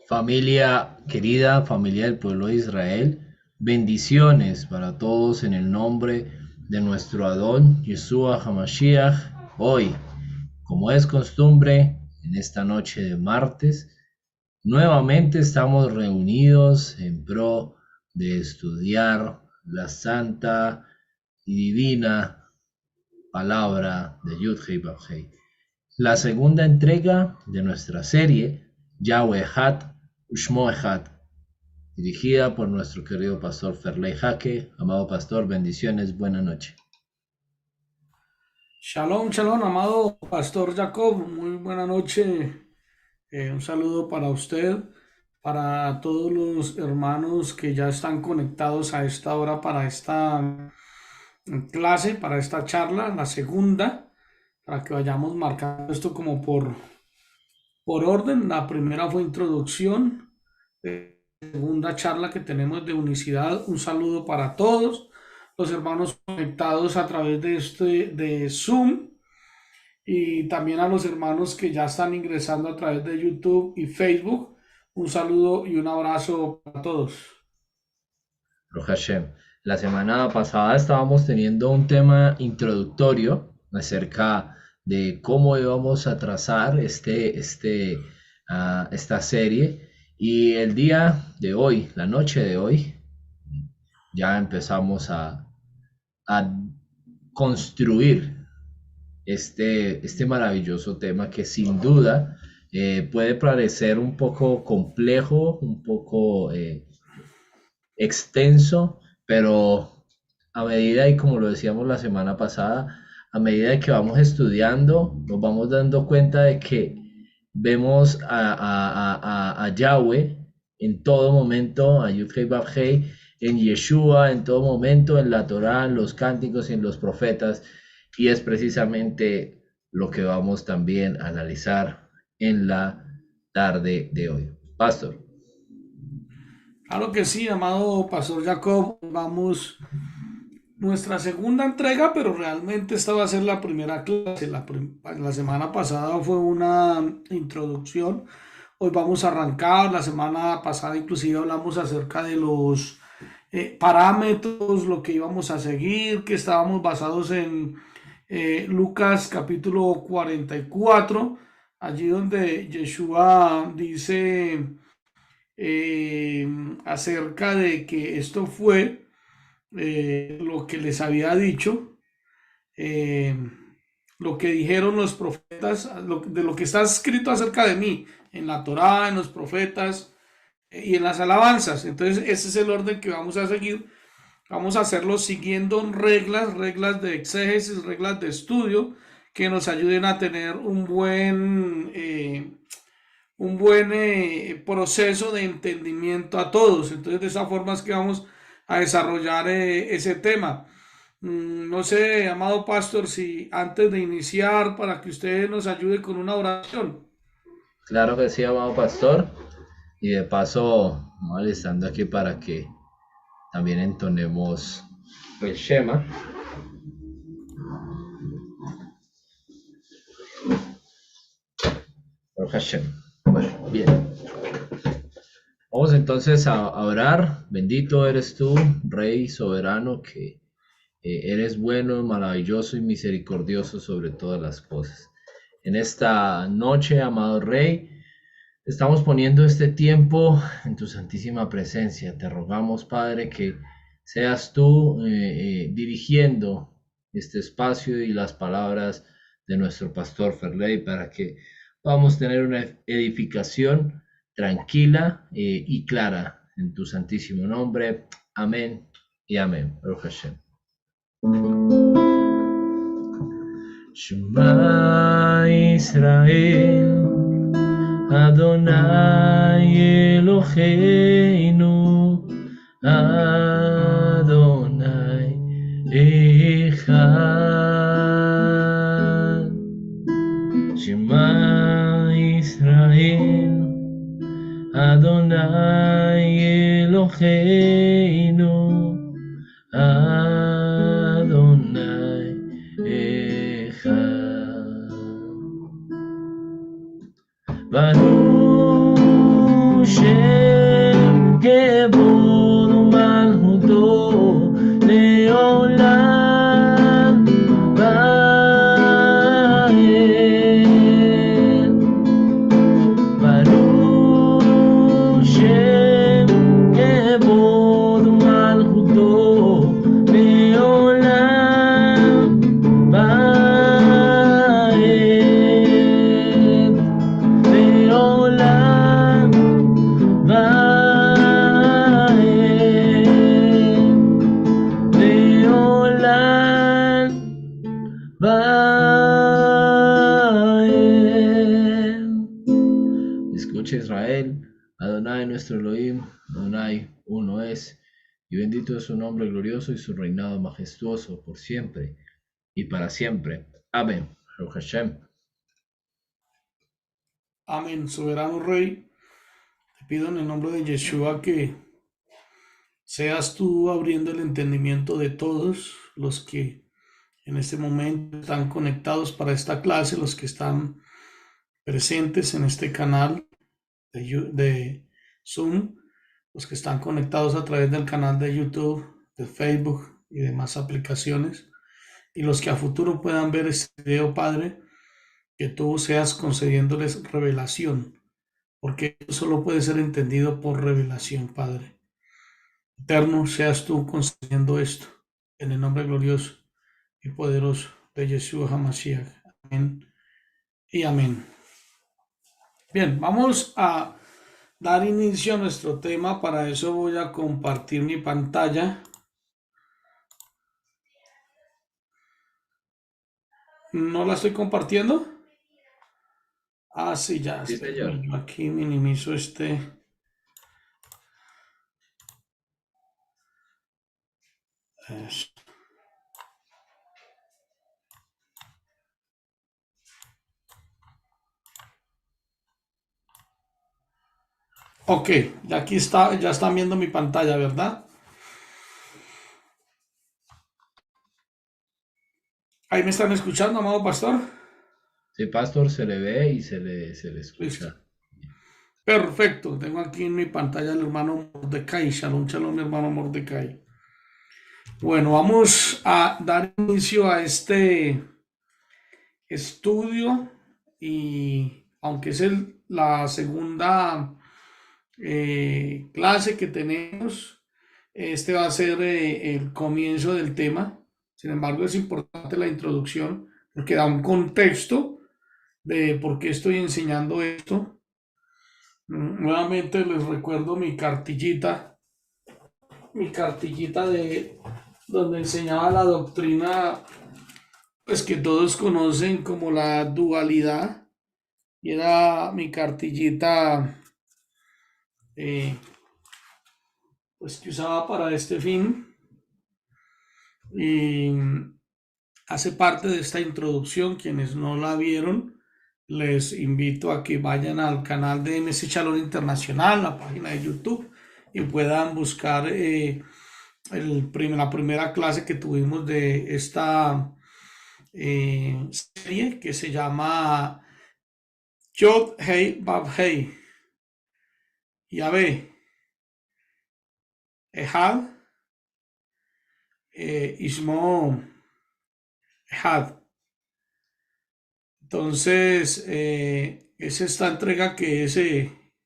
Familia querida, familia del pueblo de Israel, bendiciones para todos en el nombre de nuestro Adón Yeshua HaMashiach. Hoy, como es costumbre, en esta noche de martes, nuevamente estamos reunidos en pro de estudiar la santa y divina palabra de Yud-Hei Vav-Hei. La segunda entrega de nuestra serie, Yahweh Hat Ushmo Echad, dirigida por nuestro querido pastor Ferley Jaque. Amado pastor, bendiciones, buena noche. Shalom, shalom, amado Pastor Jacob, muy buena noche. Un saludo para usted, para todos los hermanos que ya están conectados a esta hora para esta clase, para esta charla, la segunda, para que vayamos marcando esto como por orden. La primera fue introducción, segunda charla que tenemos de unicidad. Un saludo para todos los hermanos conectados a través de Zoom y también a los hermanos que ya están ingresando a través de YouTube y Facebook. Un saludo y un abrazo para todos. Baruch Hashem. La semana pasada estábamos teniendo un tema introductorio acerca de cómo íbamos a trazar esta serie. Y el día de hoy, la noche de hoy, ya empezamos a construir este maravilloso tema que sin duda puede parecer un poco complejo, un poco extenso, pero a medida, y como lo decíamos la semana pasada, a medida que vamos estudiando, nos vamos dando cuenta de que vemos a Yahweh en todo momento, a Yud-Hei Vav-Hei, en Yeshua en todo momento, en la Torá, en los cánticos y en los profetas, y es precisamente lo que vamos también a analizar en la tarde de hoy. Pastor. Claro que sí, amado Pastor Jacob. Vamos nuestra segunda entrega, pero realmente esta va a ser la primera clase. La semana pasada fue una introducción. Hoy vamos a arrancar. La semana pasada inclusive hablamos acerca de los parámetros, lo que íbamos a seguir, que estábamos basados en Lucas capítulo 44, allí donde Yeshua dice eh, acerca de que esto fue lo que les había dicho, eh, lo que dijeron los profetas, de lo que está escrito acerca de mí en la Torá, en los profetas y en las alabanzas. Entonces, ese es el orden que vamos a seguir. Vamos a hacerlo siguiendo reglas de exégesis, reglas de estudio que nos ayuden a tener un buen proceso de entendimiento a todos. Entonces, de esa forma es que vamos a desarrollar ese tema. No sé, amado pastor, si antes de iniciar, para que usted nos ayude con una oración. Claro que sí, amado pastor. Y de paso, estando aquí para que también entonemos el Shema. Baruch Hashem. Bueno, bien. Vamos entonces a orar. Bendito eres tú, Rey soberano, que eres bueno, maravilloso y misericordioso sobre todas las cosas. En esta noche, amado Rey, estamos poniendo este tiempo en tu santísima presencia. Te rogamos, Padre, que seas tú dirigiendo este espacio y las palabras de nuestro pastor Ferley para que podamos tener una edificación tranquila y clara en tu santísimo nombre. Amén y amén. Baruch Hashem. Shema Israel, Adonai Eloheinu, Adonai Echad. Shema Israel, Adonai Eloheinu, Adonai Echad. Baruch Shem kevod umalchuto leolam vaed. Baruch Shem kevod umalchuto leolam vaed. Leolam vaed. Leolam vaed. Escucha Israel, Adonai nuestro Elohim, Adonai uno es, y bendito es su nombre glorioso y su reinado majestuoso por siempre y para siempre. Amén. Baruch Hashem. Amén, soberano Rey. Te pido en el nombre de Yeshua que seas tú abriendo el entendimiento de todos los que en este momento están conectados para esta clase, los que están presentes en este canal de Zoom, los que están conectados a través del canal de YouTube, de Facebook y demás aplicaciones, y los que a futuro puedan ver este video, Padre, que tú seas concediéndoles revelación, porque eso solo puede ser entendido por revelación, Padre. Eterno, seas tú concediendo esto, en el nombre glorioso y poderoso de Yeshua HaMashiach. Amén y amén. Bien, vamos a dar inicio a nuestro tema. Para eso voy a compartir mi pantalla. ¿No la estoy compartiendo? Ah, sí, ya. Sí, señor. Yo aquí minimizo este. Eso. Ok, ya aquí está, ya están viendo mi pantalla, ¿verdad? Ahí me están escuchando, amado pastor. Sí, pastor, se le ve y se le Listo. escucha. Perfecto, tengo aquí en mi pantalla al hermano Mordecai. Shalom, shalom, mi hermano Mordecai. Bueno, vamos a dar inicio a este estudio y aunque es la segunda clase que tenemos, este va a ser el comienzo del tema. Sin embargo, es importante la introducción porque da un contexto de por qué estoy enseñando esto. Nuevamente les recuerdo mi cartillita de donde enseñaba la doctrina, pues que todos conocen como la dualidad, y era mi cartillita pues que usaba para este fin, y hace parte de esta introducción. Quienes no la vieron, les invito a que vayan al canal de MC Shalom Internacional, la página de YouTube, y puedan buscar la primera clase que tuvimos de esta serie que se llama Yod Hei Vav Hei Yahvé Ehad Ismo Ehad. Entonces es esta entrega que es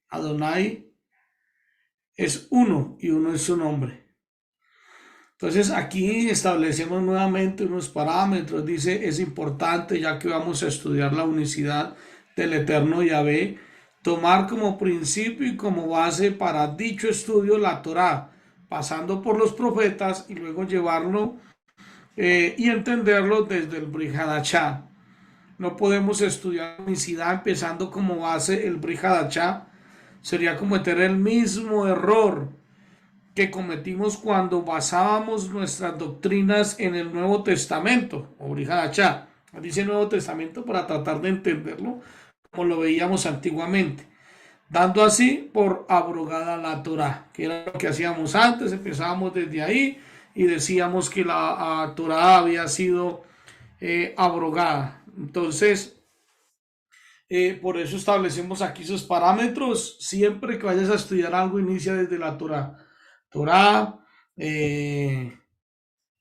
Adonai es uno y uno es su nombre. Entonces aquí establecemos nuevamente unos parámetros. Dice, es importante, ya que vamos a estudiar la unicidad del eterno Yahvé, tomar como principio y como base para dicho estudio la Torá, pasando por los profetas y luego llevarlo y entenderlo desde el Brit Hadashah. No podemos estudiar la unicidad empezando como base el Brit Hadashah. Sería cometer el mismo error que cometimos cuando basábamos nuestras doctrinas en el Nuevo Testamento, o Brit Hadashah. Dice Nuevo Testamento para tratar de entenderlo como lo veíamos antiguamente, dando así por abrogada la Torá, que era lo que hacíamos antes. Empezábamos desde ahí y decíamos que la Torá había sido abrogada. Entonces, Por eso establecemos aquí sus parámetros. Siempre que vayas a estudiar algo, inicia desde la Torá. Torá,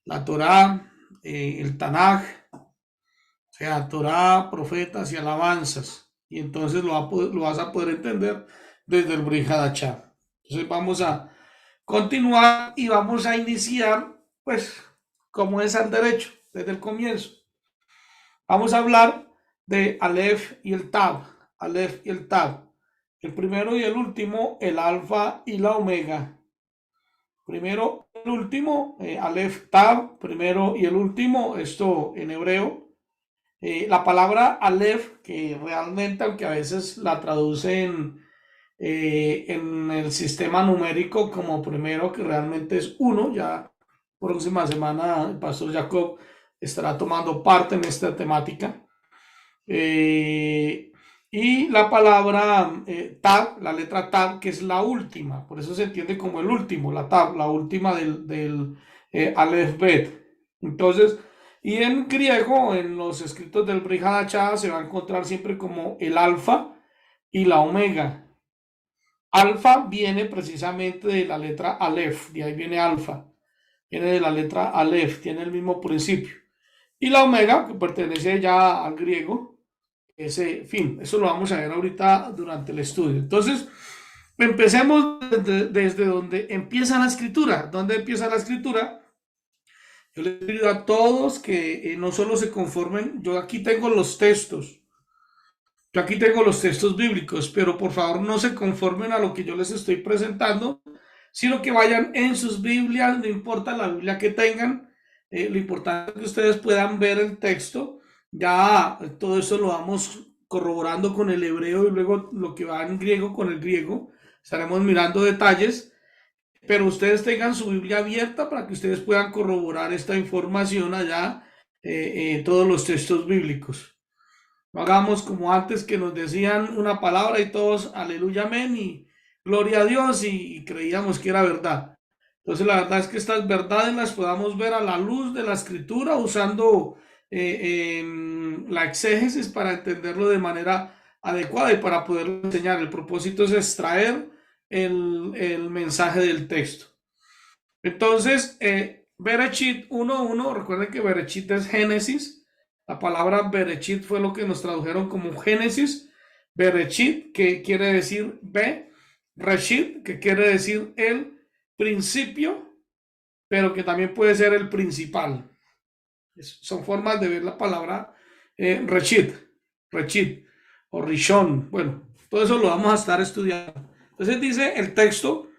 la Torá, el Tanaj, o sea, Torá, profetas y alabanzas. Y entonces lo vas a poder entender desde el Brit Hadashah. Entonces vamos a continuar y vamos a iniciar, pues, como es al derecho, desde el comienzo. Vamos a hablar de Aleph y el Tab. Aleph y el Tab. El primero y el último, el alfa y la omega. Primero, el último, Aleph, Tab, primero y el último, esto en hebreo. La palabra Aleph, que realmente, aunque a veces la traducen en el sistema numérico como primero, que realmente es uno, ya próxima semana el pastor Jacob estará tomando parte en esta temática. Y la palabra tab, la letra tab, que es la última, por eso se entiende como el último, la tab, la última del Aleph Bet. Entonces, y en griego, en los escritos del Brit Hadashah, se va a encontrar siempre como el alfa y la omega. Alfa viene precisamente de la letra Aleph, de ahí viene alfa, viene de la letra Aleph, tiene el mismo principio. Y la omega, que pertenece ya al griego, ese fin, eso lo vamos a ver ahorita durante el estudio. Entonces, empecemos desde donde empieza la escritura. ¿Dónde empieza la escritura? Yo les pido a todos que no solo se conformen, yo aquí tengo los textos. Yo aquí tengo los textos bíblicos, pero por favor no se conformen a lo que yo les estoy presentando, sino que vayan en sus Biblias, no importa la Biblia que tengan, lo importante es que ustedes puedan ver el texto. Ya todo eso lo vamos corroborando con el hebreo y luego lo que va en griego con el griego. Estaremos mirando detalles, pero ustedes tengan su Biblia abierta para que ustedes puedan corroborar esta información allá, todos los textos bíblicos. No hagamos como antes que nos decían una palabra y todos, aleluya, amén, y gloria a Dios, y creíamos que era verdad. Entonces la verdad es que estas verdades las podamos ver a la luz de la escritura usando la exégesis para entenderlo de manera adecuada y para poder enseñar. El propósito es extraer el mensaje del texto. Entonces, Bereshit 1.1, recuerden que Bereshit es Génesis. La palabra Bereshit fue lo que nos tradujeron como Génesis. Bereshit, que quiere decir Reshit, que quiere decir el principio, pero que también puede ser el principal. Son formas de ver la palabra Reshit o Rishon. Bueno, todo eso lo vamos a estar estudiando. Entonces dice el texto: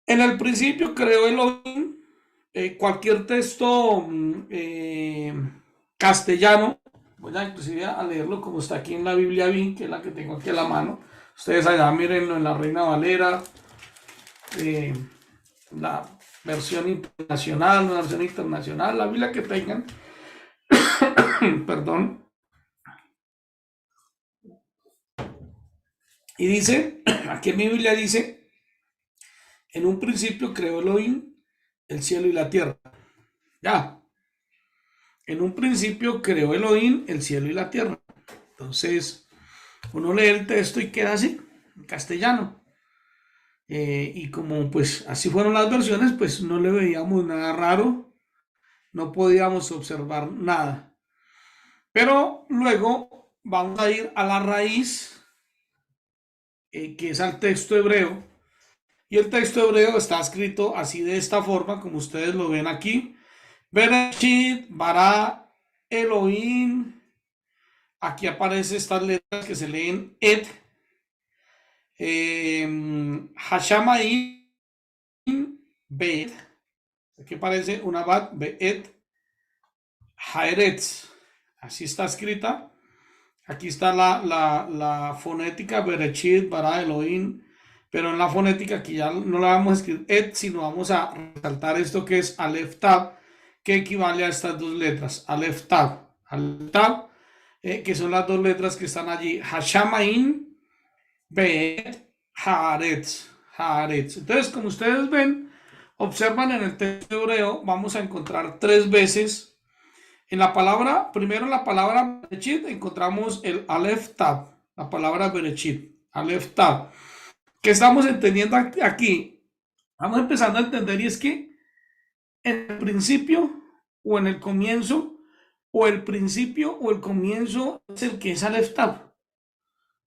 en el principio creó Elohim. Cualquier texto castellano, voy a inclusive a leerlo como está aquí en la Biblia BIN, que es la que tengo aquí a la mano. Ustedes allá mírenlo en la Reina Valera, la versión internacional, la Biblia que tengan. Perdón. Y dice, aquí en mi Biblia dice: en un principio creó Elohim el cielo y la tierra. Ya. En un principio creó Elohim el cielo y la tierra. Entonces, uno lee el texto y queda así, en castellano. Y como pues así fueron las versiones, pues no le veíamos nada raro, no podíamos observar nada. Pero luego vamos a ir a la raíz, que es al texto hebreo. Y el texto hebreo está escrito así, de esta forma, como ustedes lo ven aquí. Bereshit, bara, Elohim. Aquí aparecen estas letras que se leen et. Hashamayim, bet. Aquí aparece una bat, bet. Haeretz. Así está escrita. Aquí está la fonética, Bereshit, bara, Elohim. Pero en la fonética aquí ya no la vamos a escribir et, sino vamos a resaltar esto que es Aleph Tab, que equivale a estas dos letras, Aleph Tab. Aleph Tab, que son las dos letras que están allí, Hashamayim, Bet, Haaretz. Entonces, como ustedes ven, observan en el texto hebreo, vamos a encontrar tres veces En la palabra, primero en la palabra Bereshit encontramos el Aleph Tav, la palabra Bereshit, Aleph Tav. ¿Qué estamos entendiendo aquí? Vamos empezando a entender y es que en el principio o en el comienzo, o el principio o el comienzo es el que es Aleph Tav.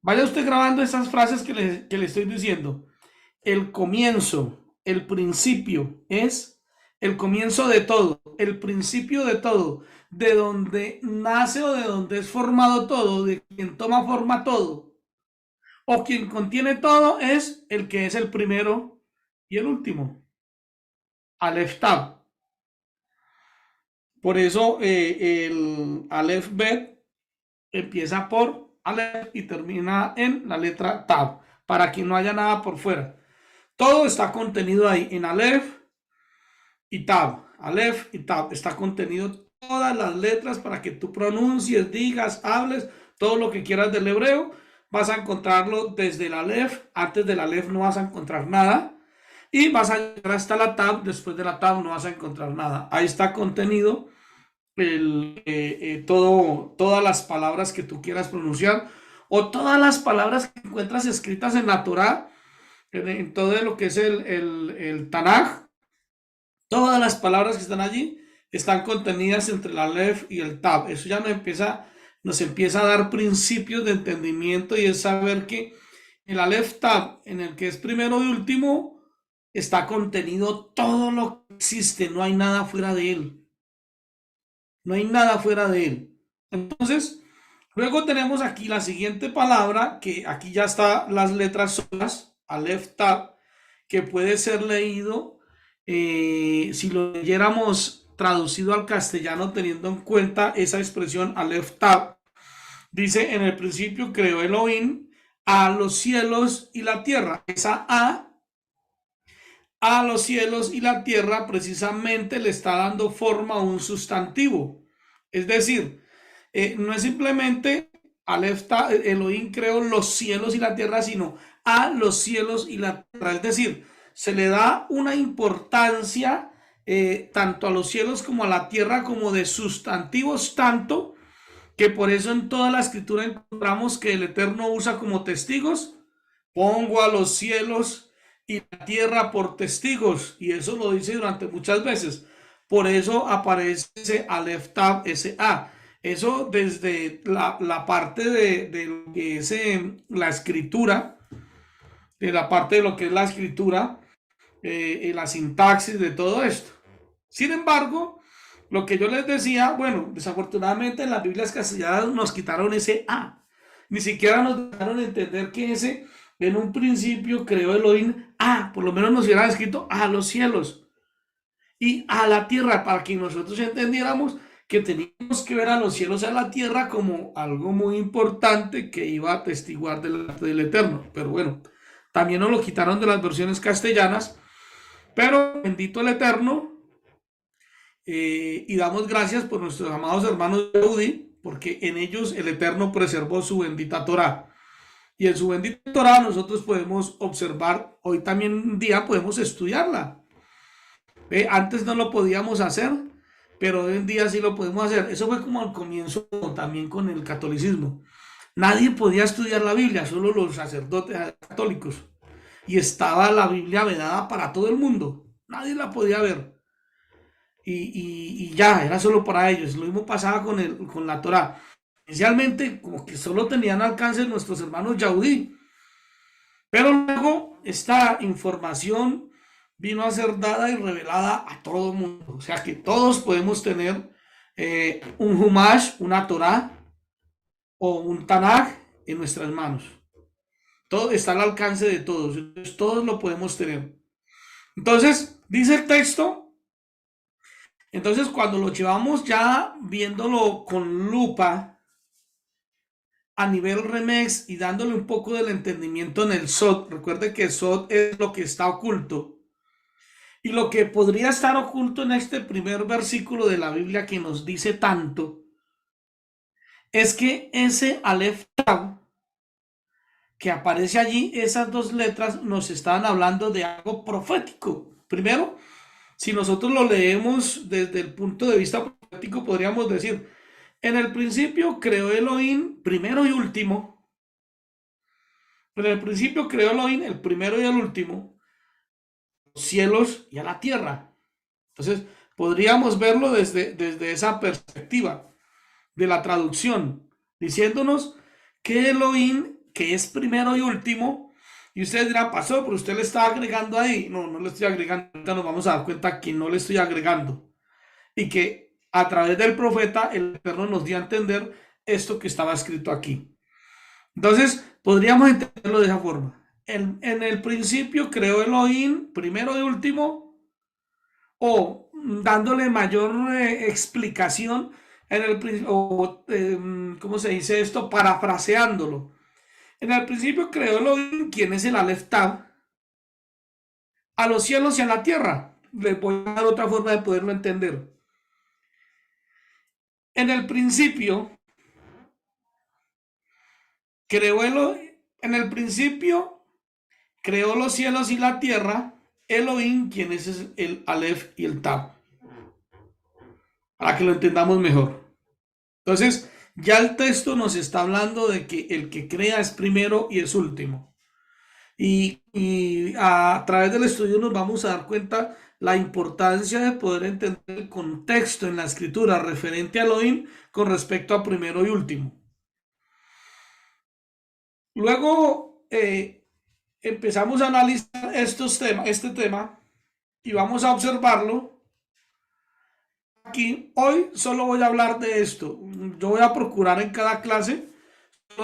Vaya usted grabando esas frases que le estoy diciendo. El comienzo, el principio es el comienzo de todo, el principio de todo, de donde nace o de donde es formado todo, de quien toma forma todo, o quien contiene todo es el que es el primero y el último, Aleph Tav. Por eso el Aleph Bet empieza por Aleph y termina en la letra Tav, para que no haya nada por fuera. Todo está contenido ahí en Aleph y Tab. Aleph y Tab. Está contenido todas las letras para que tú pronuncies, digas, hables, todo lo que quieras del hebreo. Vas a encontrarlo desde el Aleph. Antes del Aleph no vas a encontrar nada. Y vas a llegar hasta la Tab. Después de la Tab no vas a encontrar nada. Ahí está contenido todas las palabras que tú quieras pronunciar o todas las palabras que encuentras escritas en la Torah, en todo lo que es el Tanaj. Todas las palabras que están allí están contenidas entre el Aleph y el Tab. Eso ya nos empieza a dar principios de entendimiento y es saber que el Aleph Tab, en el que es primero y último, está contenido todo lo que existe. No hay nada fuera de él. No hay nada fuera de él. Entonces, luego tenemos aquí la siguiente palabra, que aquí ya están las letras solas, Aleph Tab, que puede ser leído, si lo leyéramos traducido al castellano, teniendo en cuenta esa expresión Aleph Tab. Dice, en el principio creó Elohim a los cielos y la tierra. Esa a los cielos y la tierra precisamente le está dando forma a un sustantivo. Es decir, no es simplemente Aleph Tab, Elohim creó los cielos y la tierra, sino a los cielos y la tierra. Es decir, se le da una importancia tanto a los cielos como a la tierra como de sustantivos, tanto que por eso en toda la escritura encontramos que el Eterno usa como testigos, pongo a los cielos y la tierra por testigos, y eso lo dice durante muchas veces. Por eso aparece ese Aleph Tab, ese A. Eso desde la parte de lo que es la escritura, de la parte de lo que es la escritura, la sintaxis de todo esto. Sin embargo, lo que yo les decía, bueno, desafortunadamente en las Biblias castellanas nos quitaron ese A. Ni siquiera nos dejaron entender que ese en un principio creó Elohim A, por lo menos nos hubieran escrito a los cielos y a la tierra, para que nosotros entendiéramos que teníamos que ver a los cielos y a la tierra como algo muy importante que iba a atestiguar del Eterno. Pero bueno, también nos lo quitaron de las versiones castellanas, pero bendito el Eterno, y damos gracias por nuestros amados hermanos Yehudí, porque en ellos el Eterno preservó su bendita Torah. Y en su bendita Torah nosotros podemos observar, hoy también un día podemos estudiarla. Antes no lo podíamos hacer, pero hoy en día sí lo podemos hacer. Eso fue como al comienzo también con el catolicismo. Nadie podía estudiar la Biblia, solo los sacerdotes católicos. Y estaba la Biblia vedada para todo el mundo. Nadie la podía ver. Y ya, era solo para ellos. Lo mismo pasaba con la Torah. Inicialmente, como que solo tenían alcance nuestros hermanos Yahudí. Pero luego esta información vino a ser dada y revelada a todo el mundo. O sea que todos podemos tener un Humash, una Torah o un Tanaj en nuestras manos. Todo está al alcance de todos. Entonces, todos lo podemos tener. Entonces, dice el texto. Entonces, cuando lo llevamos ya viéndolo con lupa a nivel remix y dándole un poco del entendimiento en el Sod, recuerde que Sod es lo que está oculto. Y lo que podría estar oculto en este primer versículo de la Biblia que nos dice tanto, es que ese Aleph Tav que aparece allí, esas dos letras nos están hablando de algo profético. Primero, si nosotros lo leemos desde el punto de vista profético, podríamos decir, en el principio creó Elohim primero y último. En el principio creó Elohim el primero y el último, los cielos y a la tierra. Entonces, podríamos verlo desde esa perspectiva de la traducción, diciéndonos que Elohim, que es primero y último, y ustedes dirán, pastor, pero usted le está agregando ahí. No, no le estoy agregando. Ahorita nos vamos a dar cuenta que no le estoy agregando. Y que a través del profeta, el Eterno nos dio a entender esto que estaba escrito aquí. Entonces, podríamos entenderlo de esa forma. En el principio creó Elohim, primero y último, o dándole mayor explicación en el o ¿cómo se dice esto? Parafraseándolo. En el principio creó Elohim, quien es el Aleph Tav, a los cielos y a la tierra. Les voy a dar otra forma de poderlo entender. En el principio creó en el principio creó los cielos y la tierra, Elohim, quien es el Aleph y el Tav, para que lo entendamos mejor. Entonces, ya el texto nos está hablando de que el que crea es primero y es último. Y a través del estudio nos vamos a dar cuenta la importancia de poder entender el contexto en la escritura referente a Elohim con respecto a primero y último. Luego empezamos a analizar este tema y vamos a observarlo. Aquí, hoy solo voy a hablar de esto. Yo voy a procurar en cada clase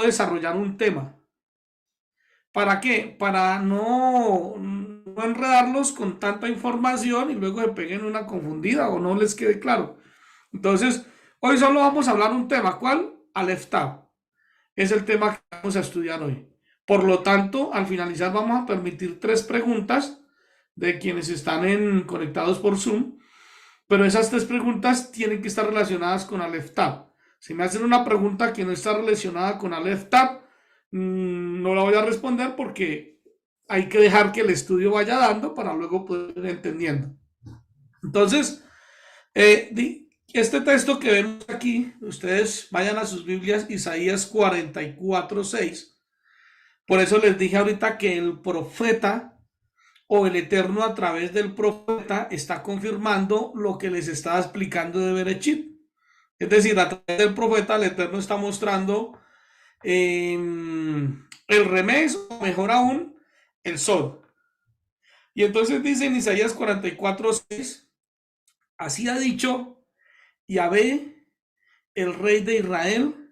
desarrollar un tema. ¿Para qué? Para no enredarlos con tanta información y luego se peguen una confundida o no les quede claro. Entonces, hoy solo vamos a hablar un tema. ¿Cuál? Aleph Tav. Es el tema que vamos a estudiar hoy. Por lo tanto, al finalizar vamos a permitir 3 preguntas de quienes están conectados por Zoom, pero esas 3 preguntas tienen que estar relacionadas con Aleph Tav. Si me hacen una pregunta que no está relacionada con Aleph Tav, no la voy a responder porque hay que dejar que el estudio vaya dando para luego poder ir entendiendo. Entonces, este texto que vemos aquí, ustedes vayan a sus Biblias, Isaías 44:6. Por eso les dije ahorita que el profeta o el Eterno a través del profeta está confirmando lo que les estaba explicando de Berechit. Es decir, a través del profeta el Eterno está mostrando el remés, o mejor aún, el sol. Y entonces dice en Isaías 44:6, así ha dicho Yahvé, el rey de Israel,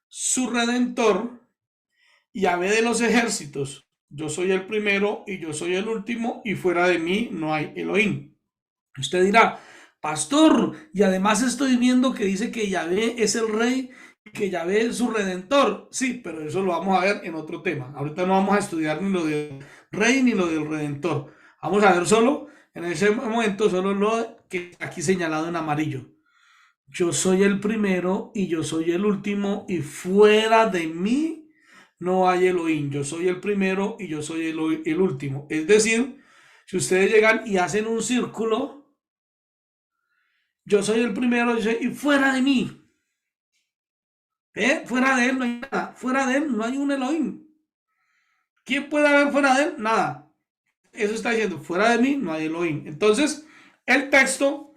su redentor, Yahvé de los ejércitos. Yo soy el primero y yo soy el último, y fuera de mí no hay Elohim. Usted dirá, pastor, y además estoy viendo que dice que Yahvé es el rey, que Yahvé es su redentor. Sí, pero eso lo vamos a ver en otro tema. Ahorita no vamos a estudiar ni lo del rey ni lo del redentor. Vamos a ver solo, en ese momento, solo lo que está aquí señalado en amarillo. Yo soy el primero y yo soy el último, y fuera de mí no hay Elohim. Yo soy el primero y yo soy el último. Es decir, si ustedes llegan y hacen un círculo, yo soy el primero y fuera de mí. Fuera de él no hay nada. Fuera de él no hay un Elohim. ¿Quién puede haber fuera de él? Nada. Eso está diciendo, fuera de mí no hay Elohim. Entonces, el texto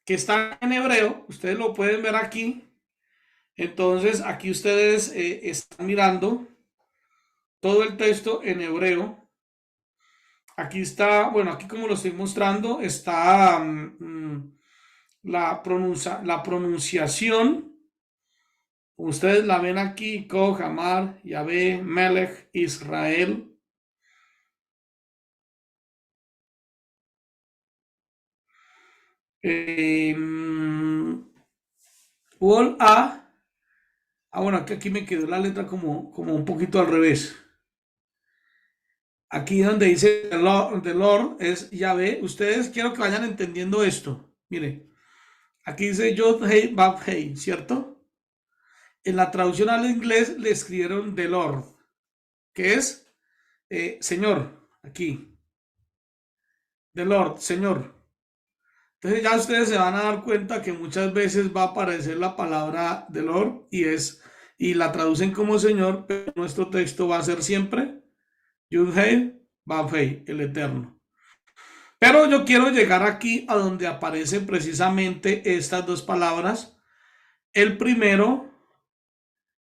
que está en hebreo, ustedes lo pueden ver aquí. Entonces, aquí ustedes están mirando todo el texto en hebreo. Aquí está, bueno, aquí como lo estoy mostrando, está la pronunciación. Ustedes la ven aquí, Koh, Hamar, Yahvé, Melech, Israel. Wol A. Bueno, aquí me quedó la letra como un poquito al revés. Aquí donde dice the Lord es Yahvé. Ustedes quiero que vayan entendiendo esto. Miren, aquí dice Yod Hei Vav Hei, ¿cierto? En la traducción al inglés le escribieron the Lord, que es Señor, aquí. The Lord, Señor. Entonces ya ustedes se van a dar cuenta que muchas veces va a aparecer la palabra de Lord y la traducen como Señor, pero nuestro texto va a ser siempre Yud-Hei, Vav-Hei, el Eterno. Pero yo quiero llegar aquí a donde aparecen precisamente estas dos palabras, el primero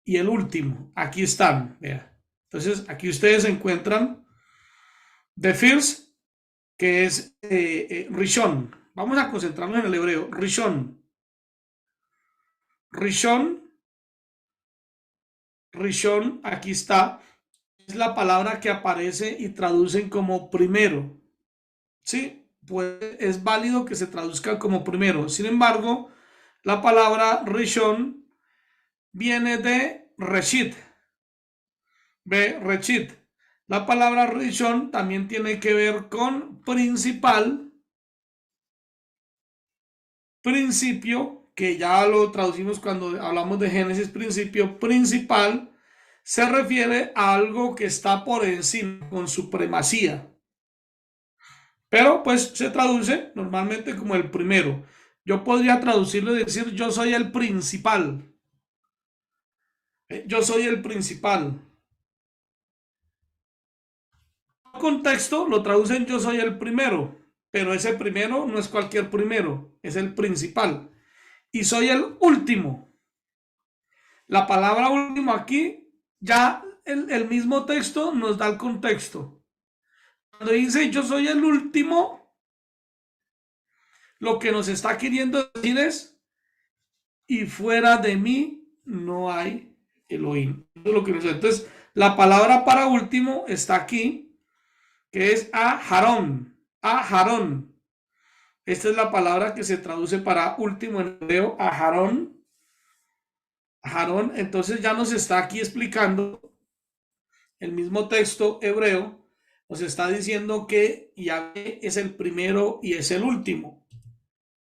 y el último. Aquí están, vea. Entonces aquí ustedes encuentran the first, que es Rishon. Vamos a concentrarnos en el hebreo. Rishon. Rishon. Rishon, aquí está. Es la palabra que aparece y traducen como primero. Sí, pues es válido que se traduzca como primero. Sin embargo, la palabra Rishon viene de Reshit. Ve, Reshit. La palabra Rishon también tiene que ver con principal, principio, que ya lo traducimos cuando hablamos de Génesis, principio, principal, se refiere a algo que está por encima, con supremacía. Pero pues se traduce normalmente como el primero. Yo podría traducirlo y decir yo soy el principal. Yo soy el principal. En contexto lo traducen yo soy el primero, pero ese primero no es cualquier primero, es el principal. Y soy el último. La palabra último aquí, ya el mismo texto nos da el contexto. Cuando dice yo soy el último, lo que nos está queriendo decir es, y fuera de mí no hay Elohim. Eso es lo que nos dice. Entonces, la palabra para último está aquí, que es Aharón. Aharón. Esta es la palabra que se traduce para último en hebreo, Aharón. Aharón. Entonces ya nos está aquí explicando el mismo texto hebreo, nos está diciendo que Yahvé es el primero y es el último.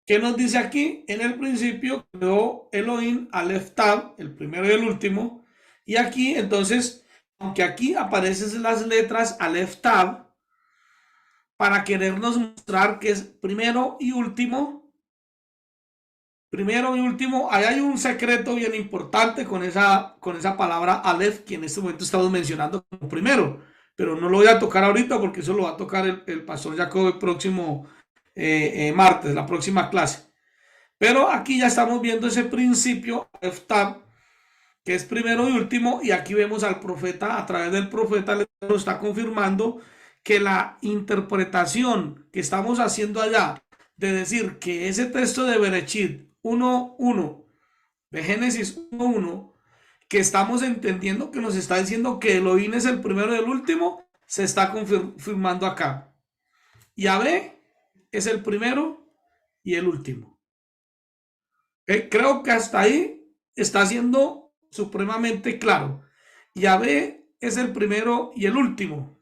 ¿Qué nos dice aquí? En el principio creó Elohim Aleph Tav, el primero y el último. Y aquí, entonces, aunque aquí aparecen las letras Aleph Tav, para querernos mostrar que es primero y último, ahí hay un secreto bien importante con esa palabra Aleph, que en este momento estamos mencionando como primero, pero no lo voy a tocar ahorita porque eso lo va a tocar el pastor Jacob el próximo martes, la próxima clase. Pero aquí ya estamos viendo ese principio, que es primero y último, y aquí vemos al profeta, a través del profeta lo está confirmando que la interpretación que estamos haciendo allá, de decir que ese texto de Bereshit 1:1, de Génesis 1:1, que estamos entendiendo que nos está diciendo que Elohim es el primero y el último, se está confirmando acá. Yahvé es el primero y el último. Creo que hasta ahí está siendo supremamente claro. Yahvé es el primero y el último.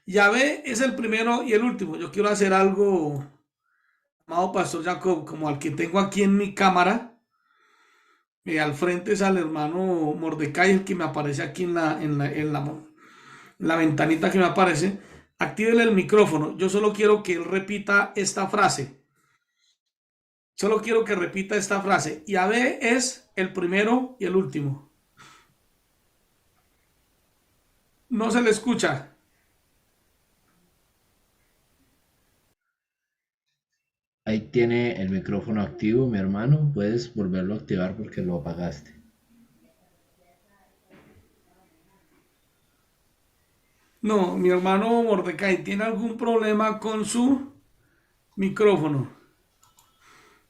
Yahvé es el primero y el último. Yo quiero hacer algo, amado pastor Jacob, como al que tengo aquí en mi cámara. Al frente es al hermano Mordecai, el que me aparece aquí en la ventanita que me aparece. Actívenle el micrófono. Yo solo quiero que él repita esta frase. Solo quiero que repita esta frase. Yahvé es el primero y el último. No se le escucha. Ahí tiene el micrófono activo, mi hermano. Puedes volverlo a activar porque lo apagaste. No, mi hermano Mordecai tiene algún problema con su micrófono.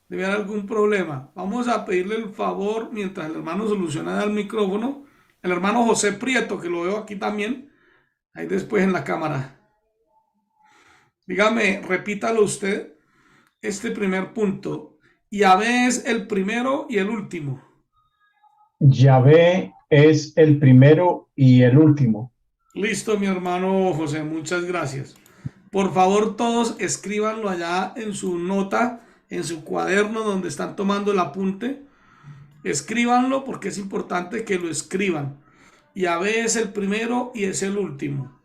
Debe haber algún problema. Vamos a pedirle el favor, mientras el hermano soluciona el micrófono, el hermano José Prieto, que lo veo aquí también, ahí después en la cámara. Dígame, repítalo usted, este primer punto. Yahvé es el primero y el último. Yahvé es el primero y el último. Listo, mi hermano José, muchas gracias. Por favor, todos escríbanlo allá en su nota, en su cuaderno donde están tomando el apunte. Escríbanlo porque es importante que lo escriban. Yahvé es el primero y es el último.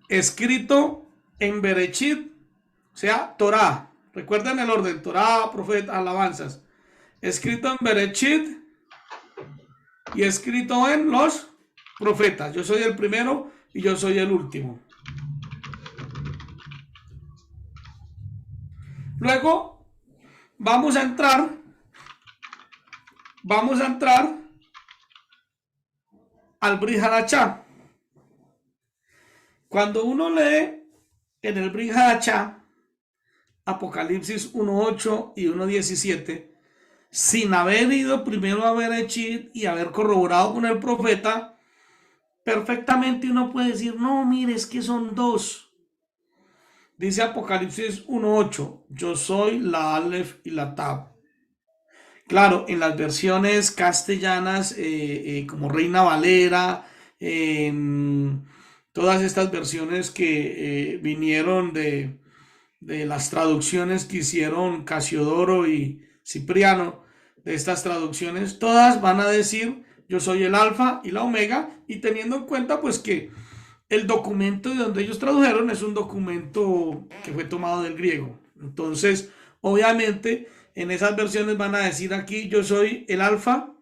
Escrito en Bereshit O sea, Torah. Recuerden el orden, Torah, profeta, alabanzas. Escrito en Bereshit y escrito en los profetas. Yo soy el primero y yo soy el último. Luego vamos a entrar al Brit Hadashah. Cuando uno lee en el Brit Hadashah Apocalipsis 1:8 y 1:17, sin haber ido primero a Bereshit y haber corroborado con el profeta, perfectamente uno puede decir, no, mire, es que son dos. Dice Apocalipsis 1:8, yo soy la Aleph y la Tab. Claro, en las versiones castellanas, como Reina Valera, todas estas versiones que vinieron de las traducciones que hicieron Casiodoro y Cipriano, de estas traducciones, todas van a decir, yo soy el alfa y la omega, y teniendo en cuenta pues que el documento de donde ellos tradujeron es un documento que fue tomado del griego. Entonces, obviamente, en esas versiones van a decir aquí, yo soy el alfa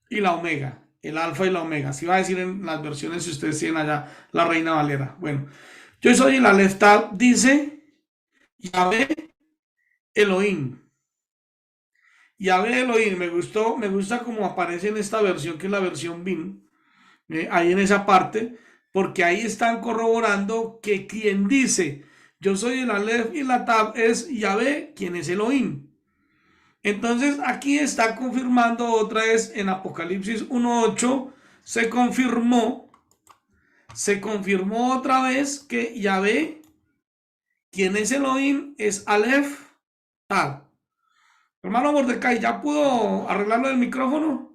y la omega. El alfa y la omega. Así va a decir en las versiones si ustedes tienen allá la Reina Valera. Bueno, yo soy el Aleph Tab, dice Yahvé Elohim. Yahvé Elohim, me gusta como aparece en esta versión, que es la versión BIN, ahí en esa parte, porque ahí están corroborando que quien dice, yo soy el Aleph y la Tab, es Yahvé, quien es Elohim. Entonces aquí está confirmando otra vez en Apocalipsis 1:8, se confirmó otra vez que Yahvé, quien es Elohim, es Aleph Tab. Hermano Mordecai, ¿ya pudo arreglarlo el micrófono?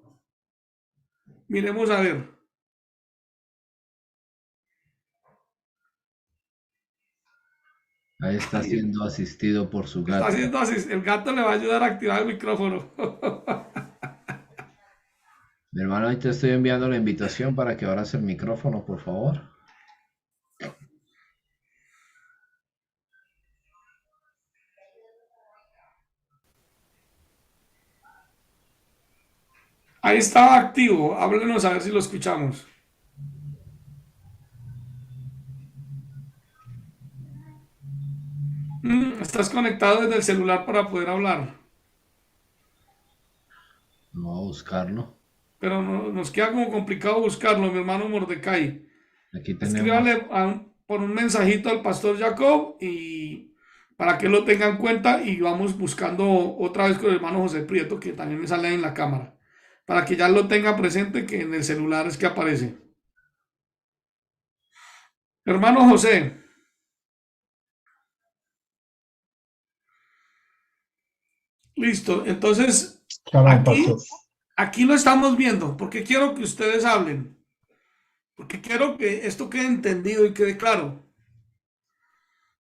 Miremos a ver. Ahí está siendo asistido por su Está gato. haciendo así. El gato le va a ayudar a activar el micrófono. Mi hermano, ahí te estoy enviando la invitación para que abras el micrófono, por favor. Ahí estaba activo. Háblenos a ver si lo escuchamos. Estás conectado desde el celular para poder hablar. Vamos a buscarlo. Pero nos queda como complicado buscarlo, mi hermano Mordecai. Aquí tenemos. Escríbale por un mensajito al pastor Jacob y para que lo tenga en cuenta y vamos buscando otra vez con el hermano José Prieto, que también me sale ahí en la cámara, para que ya lo tenga presente, que en el celular es que aparece. Hermano José, listo. Entonces, Shalom, aquí, pastor. aquí lo estamos viendo, porque quiero que ustedes hablen, porque quiero que esto quede entendido y quede claro.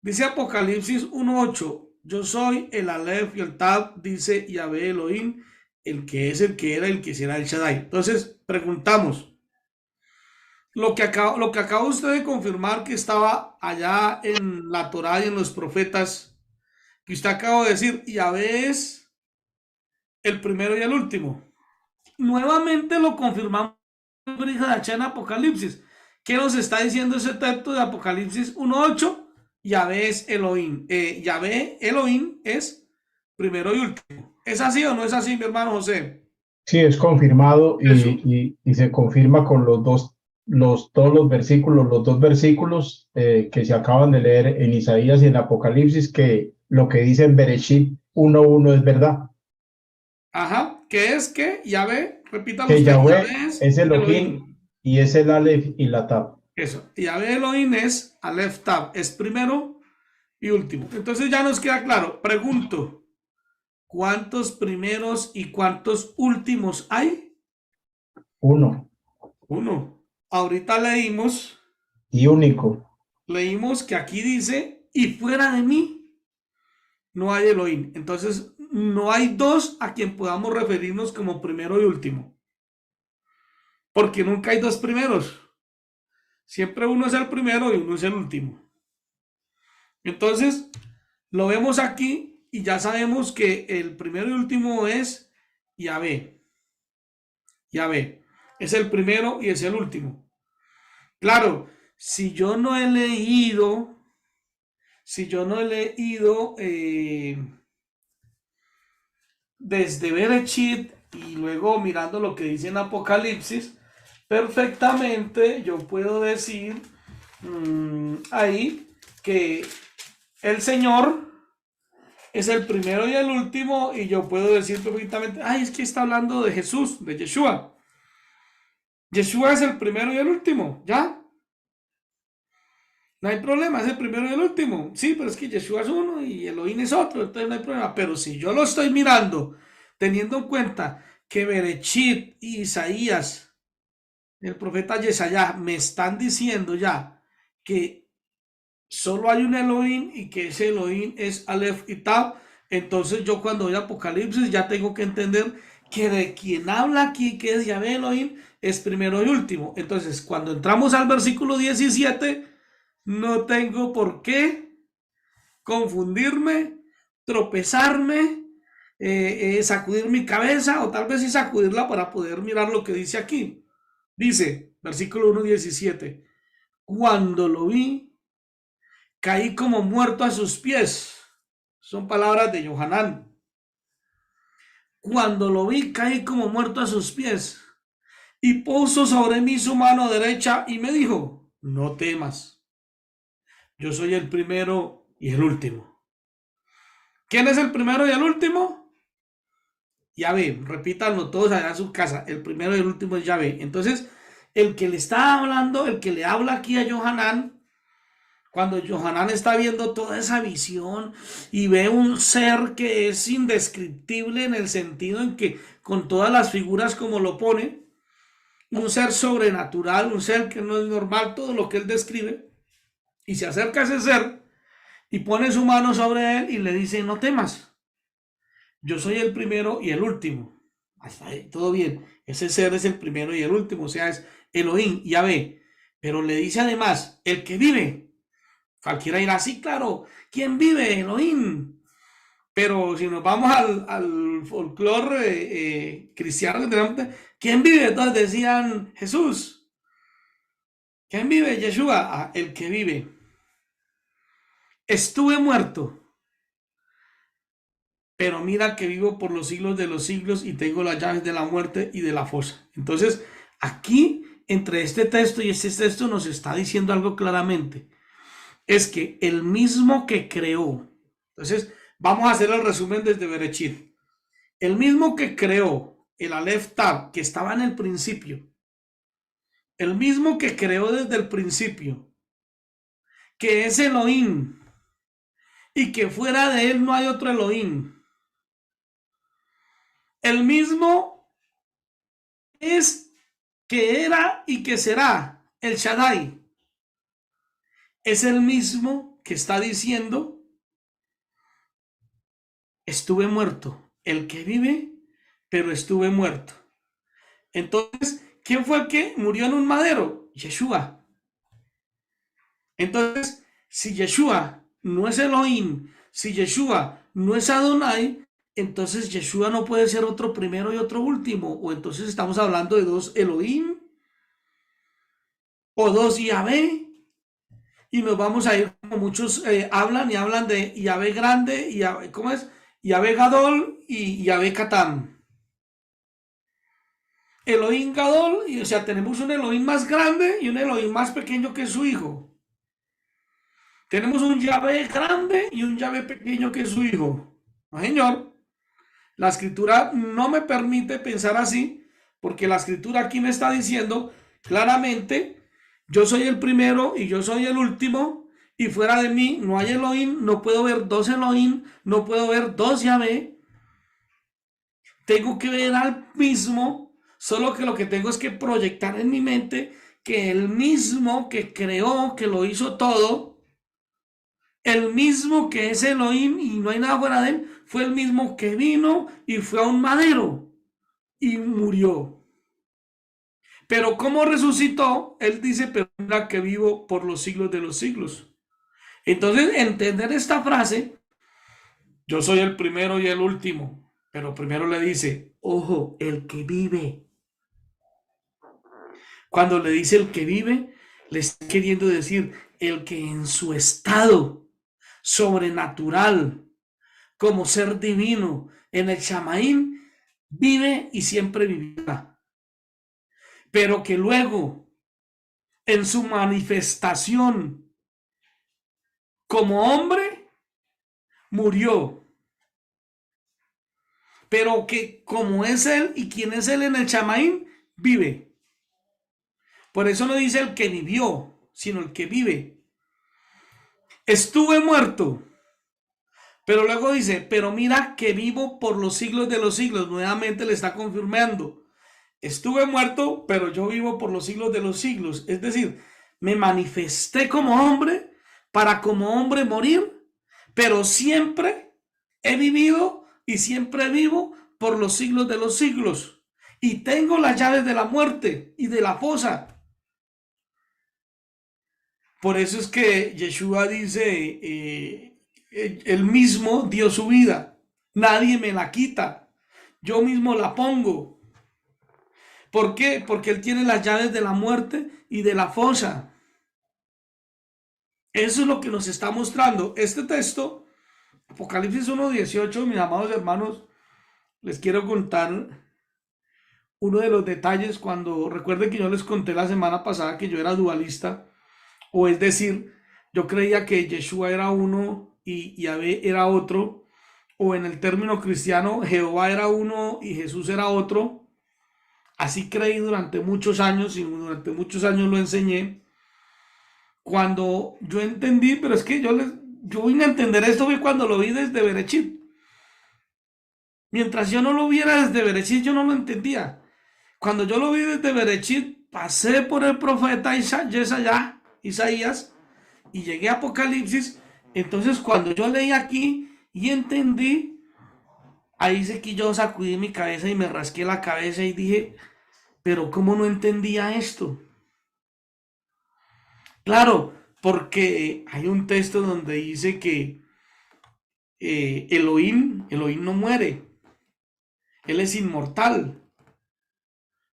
Dice Apocalipsis 1:8, yo soy el Aleph y el Tab, dice Yahvé Elohim, el que es, el que era, el que será, el Shaddai. Entonces, preguntamos, lo que acaba usted de confirmar que estaba allá en la Torá y en los profetas, que usted acaba de decir, Yahvé es el primero y el último. Nuevamente lo confirmamos en Apocalipsis. ¿Qué nos está diciendo ese texto de Apocalipsis 1:8? Yahvé es Elohim. Yahvé Elohim es primero y último. ¿Es así o no es así, mi hermano José? Sí, es confirmado Eso. y se confirma con todos los versículos, los dos versículos que se acaban de leer en Isaías y en Apocalipsis, que lo que dice en Bereshit 1:1 es verdad. Ajá. ¿Qué es que? Yahvé, repítalo Que usted. Yahweh Yahvé es es Elohim Elohim. y es el Aleph y la Tab. Eso. Yahvé Elohim es Aleph Tab. Es primero y último. Entonces ya nos queda claro. Pregunto. ¿Cuántos primeros y cuántos últimos hay? Uno Uno. Ahorita leímos y único. que aquí dice, y fuera de mí no hay Elohim. Entonces, no hay dos a quien podamos referirnos como primero y último. Porque nunca hay dos primeros. Siempre uno es el primero y uno es el último. Entonces, Lo vemos aquí y ya sabemos que el primero y último es Yahvé. Yahvé es el primero y es el último. Claro, si yo no he leído desde Bereshit y luego mirando lo que dice en Apocalipsis, perfectamente yo puedo decir ahí que el Señor es el primero y el último, y yo puedo decir perfectamente, ay, es que está hablando de Jesús, de Yeshua. Yeshua es el primero y el último, ¿ya? No hay problema, es el primero y el último. Sí, pero es que Yeshua es uno y Elohim es otro, entonces no hay problema. Pero si yo lo estoy mirando, teniendo en cuenta que Bereshit y Isaías, el profeta Yesayá, me están diciendo ya que solo hay un Elohim y que ese Elohim es Aleph y Tab, entonces yo cuando voy a Apocalipsis ya tengo que entender que de quien habla aquí, que es Yahvé Elohim, es primero y último. Entonces, cuando entramos al versículo 17, no tengo por qué confundirme, tropezarme, sacudir mi cabeza o tal vez sí sacudirla para poder mirar lo que dice aquí. Dice, versículo 1:17, cuando lo vi, caí como muerto a sus pies. Son palabras de Yohanan. Cuando lo vi, caí como muerto a sus pies. Y puso sobre mí su mano derecha y me dijo, no temas. Yo soy el primero y el último. ¿Quién es el primero y el último? Yahvé. Repítanlo todos allá en su casa. El primero y el último es Yahvé. Entonces, el que le está hablando, el que le habla aquí a Yohanan, cuando Yohanan está viendo toda esa visión y ve un ser que es indescriptible en el sentido en que con todas las figuras como lo pone, un ser sobrenatural, un ser que no es normal, todo lo que él describe, y se acerca a ese ser y pone su mano sobre él y le dice, no temas, yo soy el primero y el último. Hasta ahí, todo bien, ese ser es el primero y el último, o sea, es Elohim, Yahvé, pero le dice además, el que vive. Cualquiera dirá, sí, claro, ¿quién vive? Elohim. Pero si nos vamos al folclore cristiano, ¿quién vive? Entonces decían Jesús. ¿Quién vive? Yeshua, el que vive. Estuve muerto, pero mira que vivo por los siglos de los siglos y tengo las llaves de la muerte y de la fosa. Entonces, aquí, entre este texto y este texto, nos está diciendo algo claramente. Es que el mismo que creó, entonces vamos a hacer el resumen desde Bereshit, el mismo que creó el Aleph Tab, que estaba en el principio, el mismo que creó desde el principio, que es Elohim, y que fuera de él no hay otro Elohim, el mismo es que era y que será el Shaddai, es el mismo que está diciendo, estuve muerto, el que vive, pero estuve muerto. Entonces, ¿quién fue el que murió en un madero? Yeshua. Entonces, si Yeshua no es Elohim, si Yeshua no es Adonai, entonces Yeshua no puede ser otro primero y otro último. O entonces estamos hablando de dos Elohim o dos Yahvé. Y nos vamos a ir como muchos hablan y hablan de Yahvé grande, y Yahvé, ¿cómo es? Yahvé Gadol y Yahvé Katán. Elohim Gadol, y, o sea, tenemos un Elohim más grande y un Elohim más pequeño que su hijo. Tenemos un Yahvé grande y un Yahvé pequeño que su hijo. No, señor. La escritura no me permite pensar así, porque la escritura aquí me está diciendo claramente, yo soy el primero y yo soy el último, y fuera de mí no hay Elohim, no puedo ver dos Elohim, no puedo ver dos Yahvé. Tengo que ver al mismo, solo que lo que tengo es que proyectar en mi mente que el mismo que creó, que lo hizo todo, el mismo que es Elohim y no hay nada fuera de él, fue el mismo que vino y fue a un madero y murió. Pero como resucitó, él dice, pero mira que vivo por los siglos de los siglos. Entonces, entender esta frase Yo soy el primero y el último. Pero primero le dice, ojo, el que vive. Cuando le dice el que vive, le está queriendo decir el que en su estado sobrenatural, como ser divino, en el Shamaín, vive y siempre vivirá. Pero que luego, en su manifestación como hombre, murió. Pero que como es él y quien es él en el Shamaín, vive. Por eso no dice el que vivió, sino el que vive. Estuve muerto. Pero luego dice, pero mira que vivo por los siglos de los siglos. Nuevamente le está confirmando. Estuve muerto, pero yo vivo por los siglos de los siglos. Es decir, me manifesté como hombre para como hombre morir, pero siempre he vivido y siempre vivo por los siglos de los siglos. Y tengo las llaves de la muerte y de la fosa. Por eso es que Yeshua dice, él mismo dio su vida. Nadie me la quita. Yo mismo la pongo. ¿Por qué? Porque él tiene las llaves de la muerte y de la fosa. Eso es lo que nos está mostrando. Este texto, Apocalipsis 1:18, mis amados hermanos, les quiero contar uno de los detalles cuando, recuerden que yo les conté la semana pasada que yo era dualista, o es decir, yo creía que Yeshua era uno y Yahvé era otro, o en el término cristiano, Jehová era uno y Jesús era otro. Así creí durante muchos años y durante muchos años lo enseñé. Cuando yo entendí, pero es que yo vine a entender esto fue cuando lo vi desde Bereshit. Mientras yo no lo viera desde Bereshit, yo no lo entendía. Cuando yo lo vi desde Bereshit, pasé por el profeta Isaías, y llegué a Apocalipsis. Entonces, cuando yo leí aquí y entendí, ahí sé que yo sacudí mi cabeza y me rasqué la cabeza y dije, pero ¿cómo no entendía esto? Claro, porque hay un texto donde dice que Elohim no muere, él es inmortal,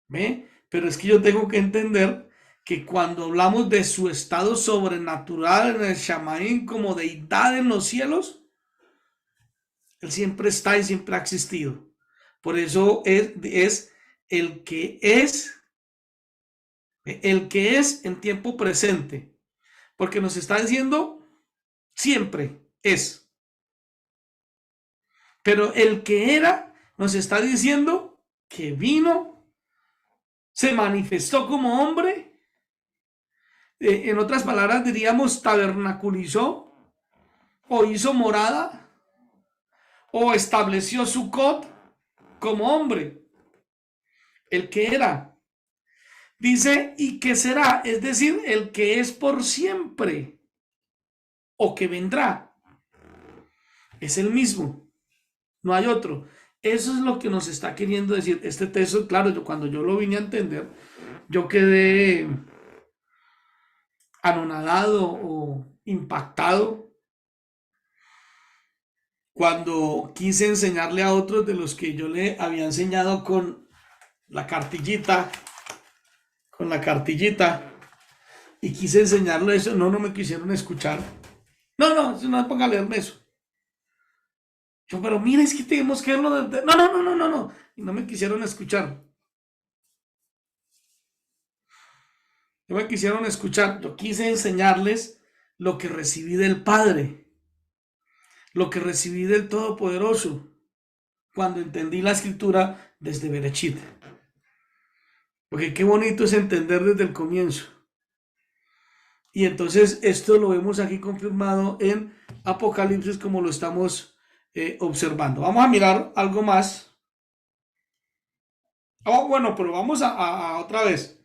¿ve? Pero es que yo tengo que entender que cuando hablamos de su estado sobrenatural en el Shamaín como deidad en los cielos, él siempre está y siempre ha existido. Por eso es el que es en tiempo presente, porque nos está diciendo siempre es. Pero el que era nos está diciendo que vino, se manifestó como hombre, en otras palabras diríamos tabernaculizó o hizo morada o estableció Sucot como hombre. El que era. Dice, y que será, es decir, el que es por siempre o que vendrá. Es el mismo, no hay otro. Eso es lo que nos está queriendo decir este texto. Claro, cuando yo lo vine a entender, yo quedé anonadado o impactado cuando quise enseñarle a otros de los que yo le había enseñado con la cartillita, y quise enseñarle eso. No me quisieron escuchar. No me ponga a leerme eso. Yo, pero mira, es que tenemos que verlo desde... No. Y no me quisieron escuchar. No me quisieron escuchar. Yo quise enseñarles lo que recibí del Padre, lo que recibí del Todopoderoso, cuando entendí la escritura desde Bereshit. Porque qué bonito es entender desde el comienzo. Y entonces esto lo vemos aquí confirmado en Apocalipsis como lo estamos observando. Vamos a mirar algo más. Oh, bueno, pero vamos a otra vez.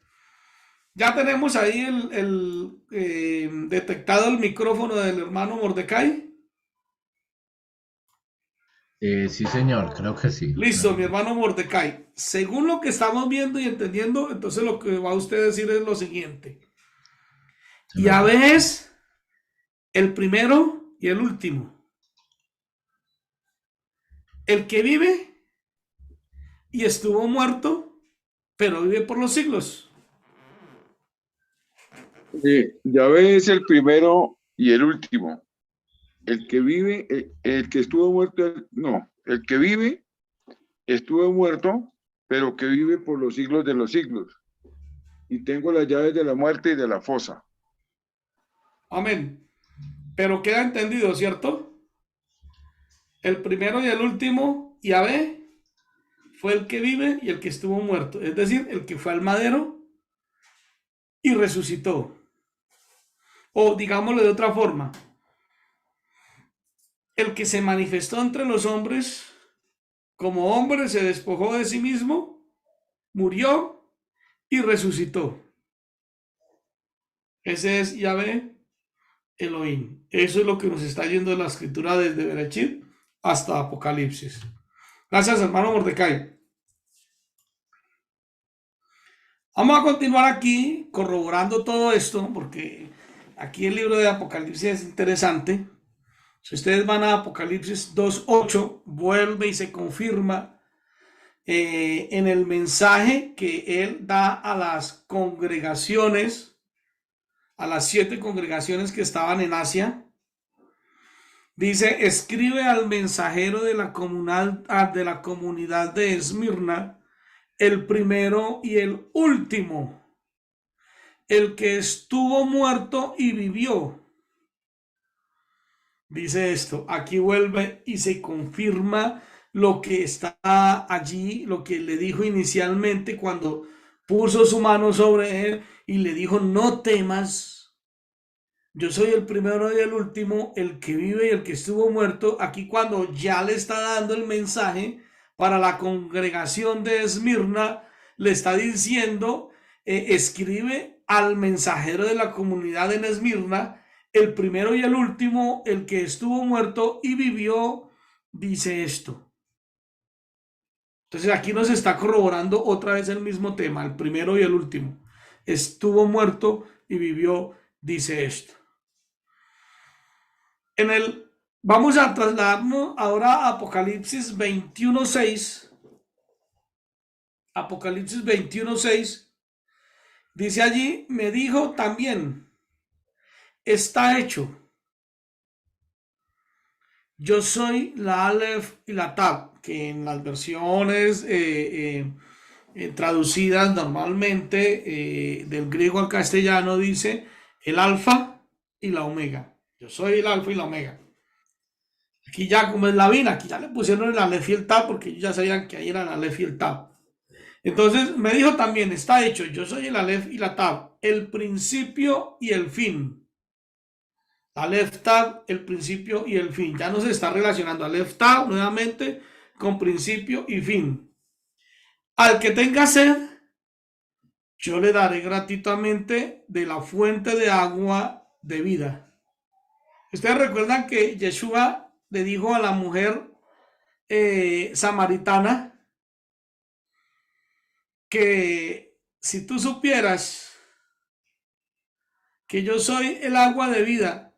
Ya tenemos ahí el detectado el micrófono del hermano Mordecai. Sí, señor, creo que sí. Listo, mi hermano Mordecai. Según lo que estamos viendo y entendiendo, entonces lo que va a usted decir es lo siguiente. Yahvé es el primero y el último. el que vive y estuvo muerto, pero vive por los siglos. Yahvé es el primero y el último. El que vive, el que estuvo muerto, no, el que vive estuvo muerto, pero que vive por los siglos de los siglos. Y tengo las llaves de la muerte y de la fosa. Amén. Pero queda entendido, ¿cierto? El primero y el último, Yahvé, fue el que vive y el que estuvo muerto. Es decir, el que fue al madero y resucitó. O digámoslo de otra forma, el que se manifestó entre los hombres, como hombre se despojó de sí mismo, murió y resucitó. Ese es Yahvé Elohim. Eso es lo que nos está yendo de la escritura desde Bereshit hasta Apocalipsis. Gracias, hermano Mordecai. Vamos a continuar aquí corroborando todo esto, porque aquí el libro de Apocalipsis es interesante. Si ustedes van a Apocalipsis 2:8, vuelve y se confirma en el mensaje que él da a las congregaciones, a las 7 congregaciones que estaban en Asia. Dice: escribe al mensajero de la comunidad de Esmirna, el primero y el último, el que estuvo muerto y vivió. Dice esto, aquí vuelve y se confirma lo que está allí, lo que le dijo inicialmente cuando puso su mano sobre él y le dijo: no temas, yo soy el primero y el último, el que vive y el que estuvo muerto. Aquí cuando ya le está dando el mensaje para la congregación de Esmirna, le está diciendo, escribe al mensajero de la comunidad en Esmirna, el primero y el último, el que estuvo muerto y vivió, dice esto. Entonces aquí nos está corroborando otra vez el mismo tema, el primero y el último. Estuvo muerto y vivió, dice esto. Vamos a trasladarnos ahora a Apocalipsis 21:6. Apocalipsis 21:6 dice allí: me dijo también, está hecho. Yo soy la Aleph y la Tab, que en las versiones traducidas normalmente del griego al castellano dice el alfa y la omega. Yo soy el alfa y la omega. Aquí ya, como es la vina, aquí ya le pusieron el Aleph y el Tab, porque ellos ya sabían que ahí era el Aleph y el Tab. Entonces me dijo también, está hecho, yo soy el Aleph y la Tab, el principio y el fin. Aleph Tab, el principio y el fin. Ya no se está relacionando Aleph Tab nuevamente con principio y fin. Al que tenga sed, yo le daré gratuitamente de la fuente de agua de vida. Ustedes recuerdan que Yeshua le dijo a la mujer samaritana que si tú supieras que yo soy el agua de vida,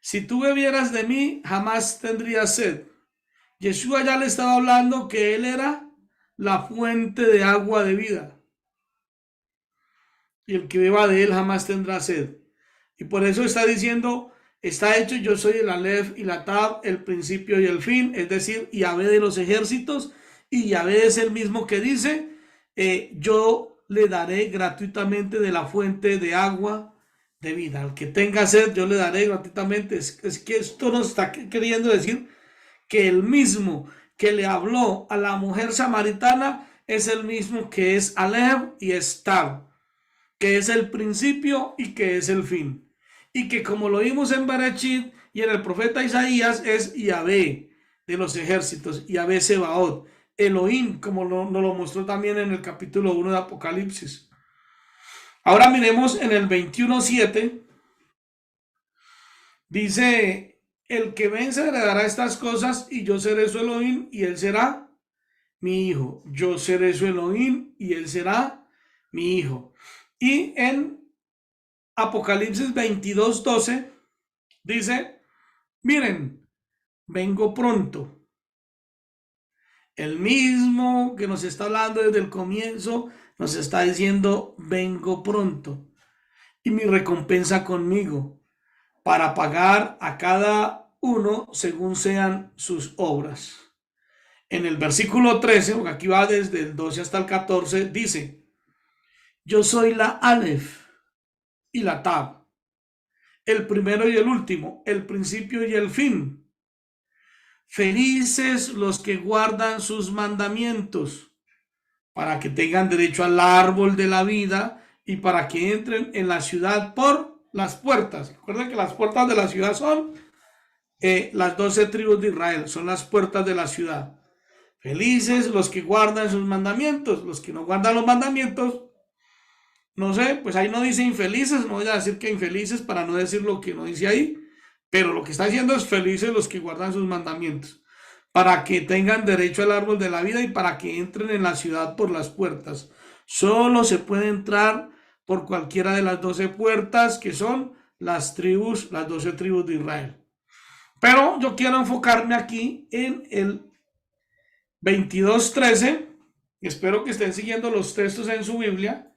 si tú bebieras de mí, jamás tendrías sed. Yeshua ya le estaba hablando que él era la fuente de agua de vida. Y el que beba de él jamás tendrá sed. Y por eso está diciendo, está hecho, yo soy el Aleph y la Tab, el principio y el fin, es decir, Yahvé de los ejércitos. Y Yahvé es el mismo que dice, yo le daré gratuitamente de la fuente de agua de vida. Al que tenga sed, yo le daré gratuitamente. Es que esto nos está queriendo decir que el mismo que le habló a la mujer samaritana es el mismo que es Aleph y es Tab, que es el principio y que es el fin. Y que, como lo vimos en Bereshit y en el profeta Isaías, es Yahvé de los ejércitos, Yahvé Sebaot, Elohim, como nos lo mostró también en el capítulo 1 de Apocalipsis. Ahora miremos en el 21:7. Dice: el que vence heredará estas cosas, y yo seré su Elohim, y él será mi hijo. Yo seré su Elohim, y él será mi hijo. Y en Apocalipsis 22:12 dice: miren, vengo pronto. El mismo que nos está hablando desde el comienzo, nos está diciendo, vengo pronto. Y mi recompensa conmigo, para pagar a cada uno según sean sus obras. En el versículo 13, porque aquí va desde el 12 hasta el 14, dice, yo soy la Aleph y la Tab, el primero y el último, el principio y el fin. Felices los que guardan sus mandamientos, para que tengan derecho al árbol de la vida y para que entren en la ciudad por las puertas. Recuerden que las puertas de la ciudad son las 12 tribus de Israel, son las puertas de la ciudad. Felices los que guardan sus mandamientos, los que no guardan los mandamientos, no sé, pues ahí no dice infelices, no voy a decir que infelices para no decir lo que no dice ahí, pero lo que está diciendo es felices los que guardan sus mandamientos, para que tengan derecho al árbol de la vida y para que entren en la ciudad por las puertas. Solo se puede entrar por cualquiera de las 12 puertas que son las 12 tribus de Israel. Pero yo quiero enfocarme aquí en el 22:13. Espero que estén siguiendo los textos en su Biblia.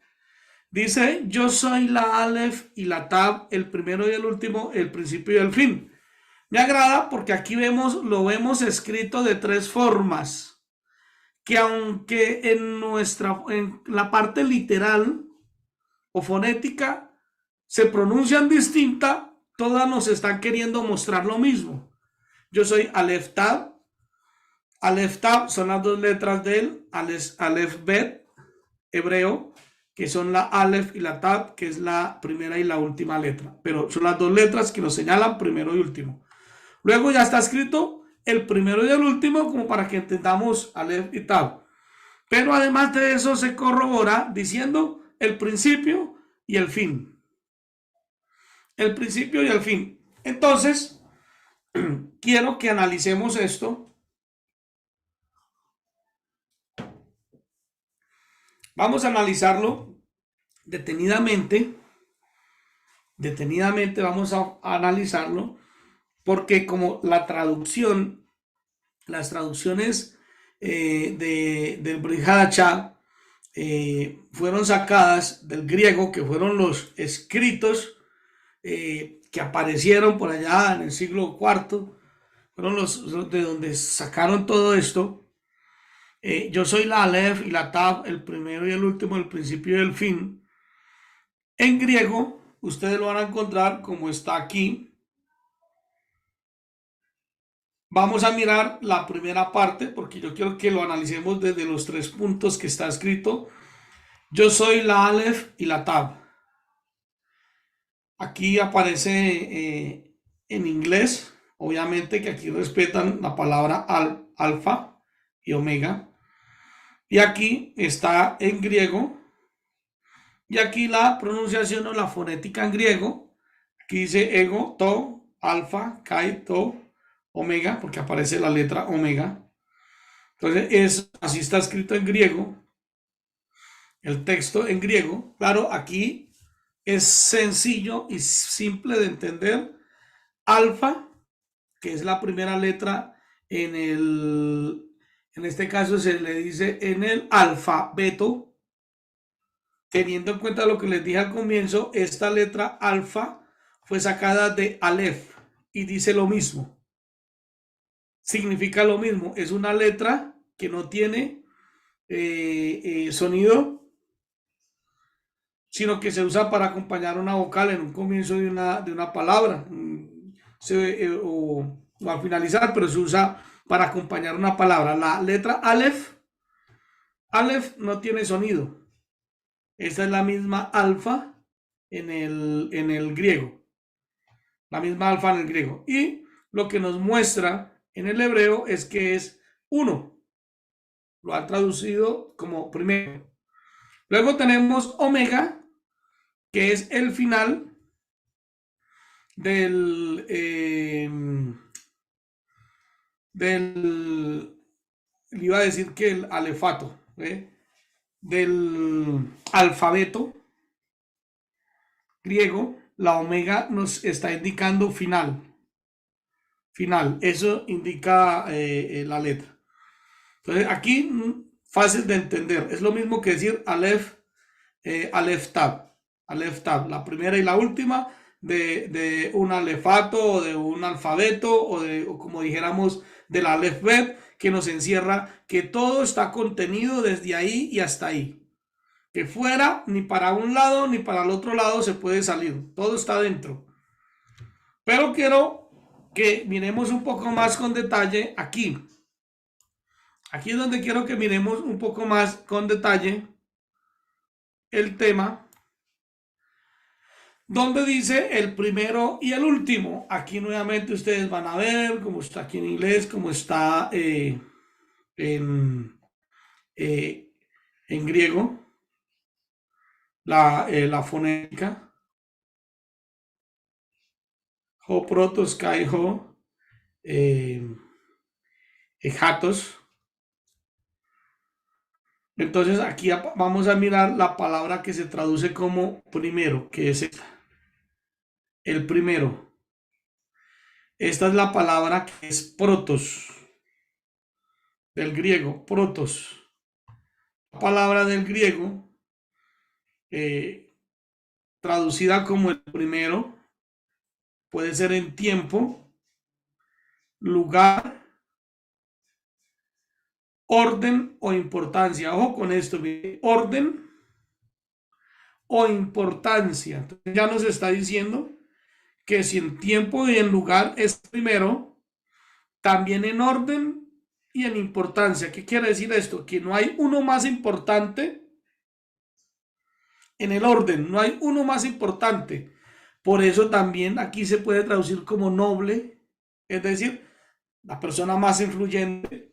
Dice, yo soy la Aleph y la Tab, el primero y el último, el principio y el fin. Me agrada porque aquí lo vemos escrito de tres formas, que aunque en la parte literal o fonética se pronuncian distinta, todas nos están queriendo mostrar lo mismo. Yo soy Aleph Tab. Aleph Tab son las dos letras del Aleph Bet hebreo, que son la Aleph y la Tab, que es la primera y la última letra. Pero son las dos letras que nos señalan primero y último. Luego ya está escrito el primero y el último como para que entendamos Aleph y Tab. Pero además de eso se corrobora diciendo el principio y el fin. El principio y el fin. Entonces, quiero que analicemos esto. Vamos a analizarlo detenidamente. Detenidamente vamos a analizarlo porque como las traducciones del Brit Hadashah fueron sacadas del griego, que fueron los escritos que aparecieron por allá en el siglo IV, fueron los de donde sacaron todo esto. Yo soy la Aleph y la Tab, el primero y el último, el principio y el fin. En griego, ustedes lo van a encontrar como está aquí. Vamos a mirar la primera parte porque yo quiero que lo analicemos desde los 3 puntos que está escrito. Yo soy la Aleph y la Tab. Aquí aparece en inglés, obviamente que aquí respetan la palabra alfa y omega. Y aquí está en griego. Y aquí la pronunciación o la fonética en griego. Aquí dice ego, to, alfa, kai, to, omega, porque aparece la letra omega. Entonces, así está escrito en griego. El texto en griego. Claro, aquí es sencillo y simple de entender. Alfa, que es la primera letra en este caso se le dice en el alfabeto. Teniendo en cuenta lo que les dije al comienzo, esta letra alfa fue sacada de Aleph y dice lo mismo. Significa lo mismo. Es una letra que no tiene sonido, sino que se usa para acompañar una vocal en un comienzo de una palabra o al finalizar, pero se usa para acompañar una palabra. La letra Aleph no tiene sonido. Esta es la misma alfa en el griego. La misma alfa en el griego. Y lo que nos muestra en el hebreo es que es uno. Lo han traducido como primero. Luego tenemos omega, que es el final iba a decir que el alefato, del alfabeto griego. La omega nos está indicando final. final. Eso indica la letra. Entonces aquí fácil de entender. Es lo mismo que decir Aleph, Aleph Tab. Aleph Tab, la primera y la última de un alefato o de un alfabeto o como dijéramos del Aleph Bet, que nos encierra que todo está contenido desde ahí y hasta ahí. Que fuera ni para un lado ni para el otro lado se puede salir. Todo está dentro. Pero quiero que miremos un poco más con detalle aquí. Aquí es donde quiero que miremos un poco más con detalle el tema, donde dice el primero y el último. Aquí nuevamente ustedes van a ver cómo está aquí en inglés, cómo está en griego, la fonética. Ho protos kai ho ejatos. Entonces aquí vamos a mirar la palabra que se traduce como primero, que es el primero. Esta es la palabra que es protos, del griego, protos. La palabra del griego, traducida como el primero, puede ser en tiempo, lugar, orden o importancia. Ojo con esto, orden o importancia. Entonces ya nos está diciendo que si en tiempo y en lugar es primero, también en orden y en importancia. ¿Qué quiere decir esto? Que no hay uno más importante en el orden, no hay uno más importante. Por eso también aquí se puede traducir como noble, es decir, la persona más influyente,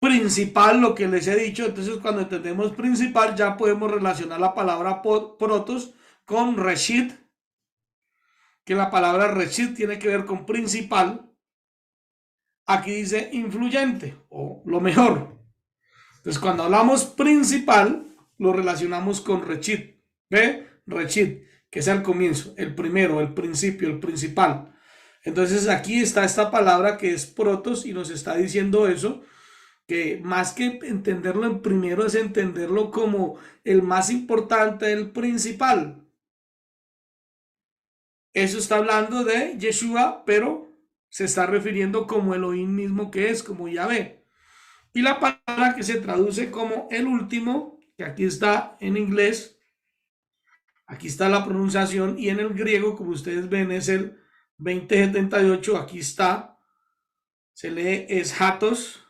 principal, lo que les he dicho. Entonces cuando entendemos principal ya podemos relacionar la palabra protos con reshit, que la palabra reshit tiene que ver con principal. Aquí dice influyente o lo mejor. Entonces cuando hablamos principal lo relacionamos con reshit. ¿Ve? Reshit, que es el comienzo, el primero, el principio, el principal. Entonces aquí está esta palabra que es protos y nos está diciendo eso, que más que entenderlo en primero es entenderlo como el más importante, el principal. Eso está hablando de Yeshua, pero se está refiriendo como Elohim mismo, que es como Yahvé. Y la palabra que se traduce como el último, que aquí está en inglés, aquí está la pronunciación, y en el griego, como ustedes ven, es el 2078, aquí está, se lee eschatos.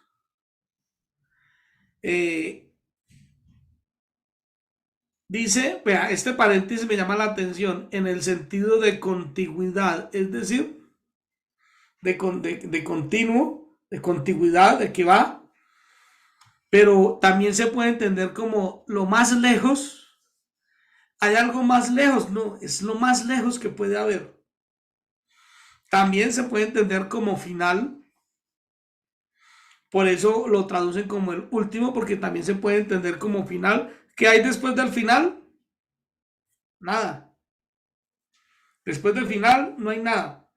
Dice, vea, este paréntesis me llama la atención en el sentido de contigüidad, es decir, de continuo, de contigüidad, de que va, pero también se puede entender como lo más lejos. ¿Hay algo más lejos? No, es lo más lejos que puede haber. También se puede entender como final. Por eso lo traducen como el último, porque también se puede entender como final. ¿Qué hay después del final? Nada. Después del final no hay nada.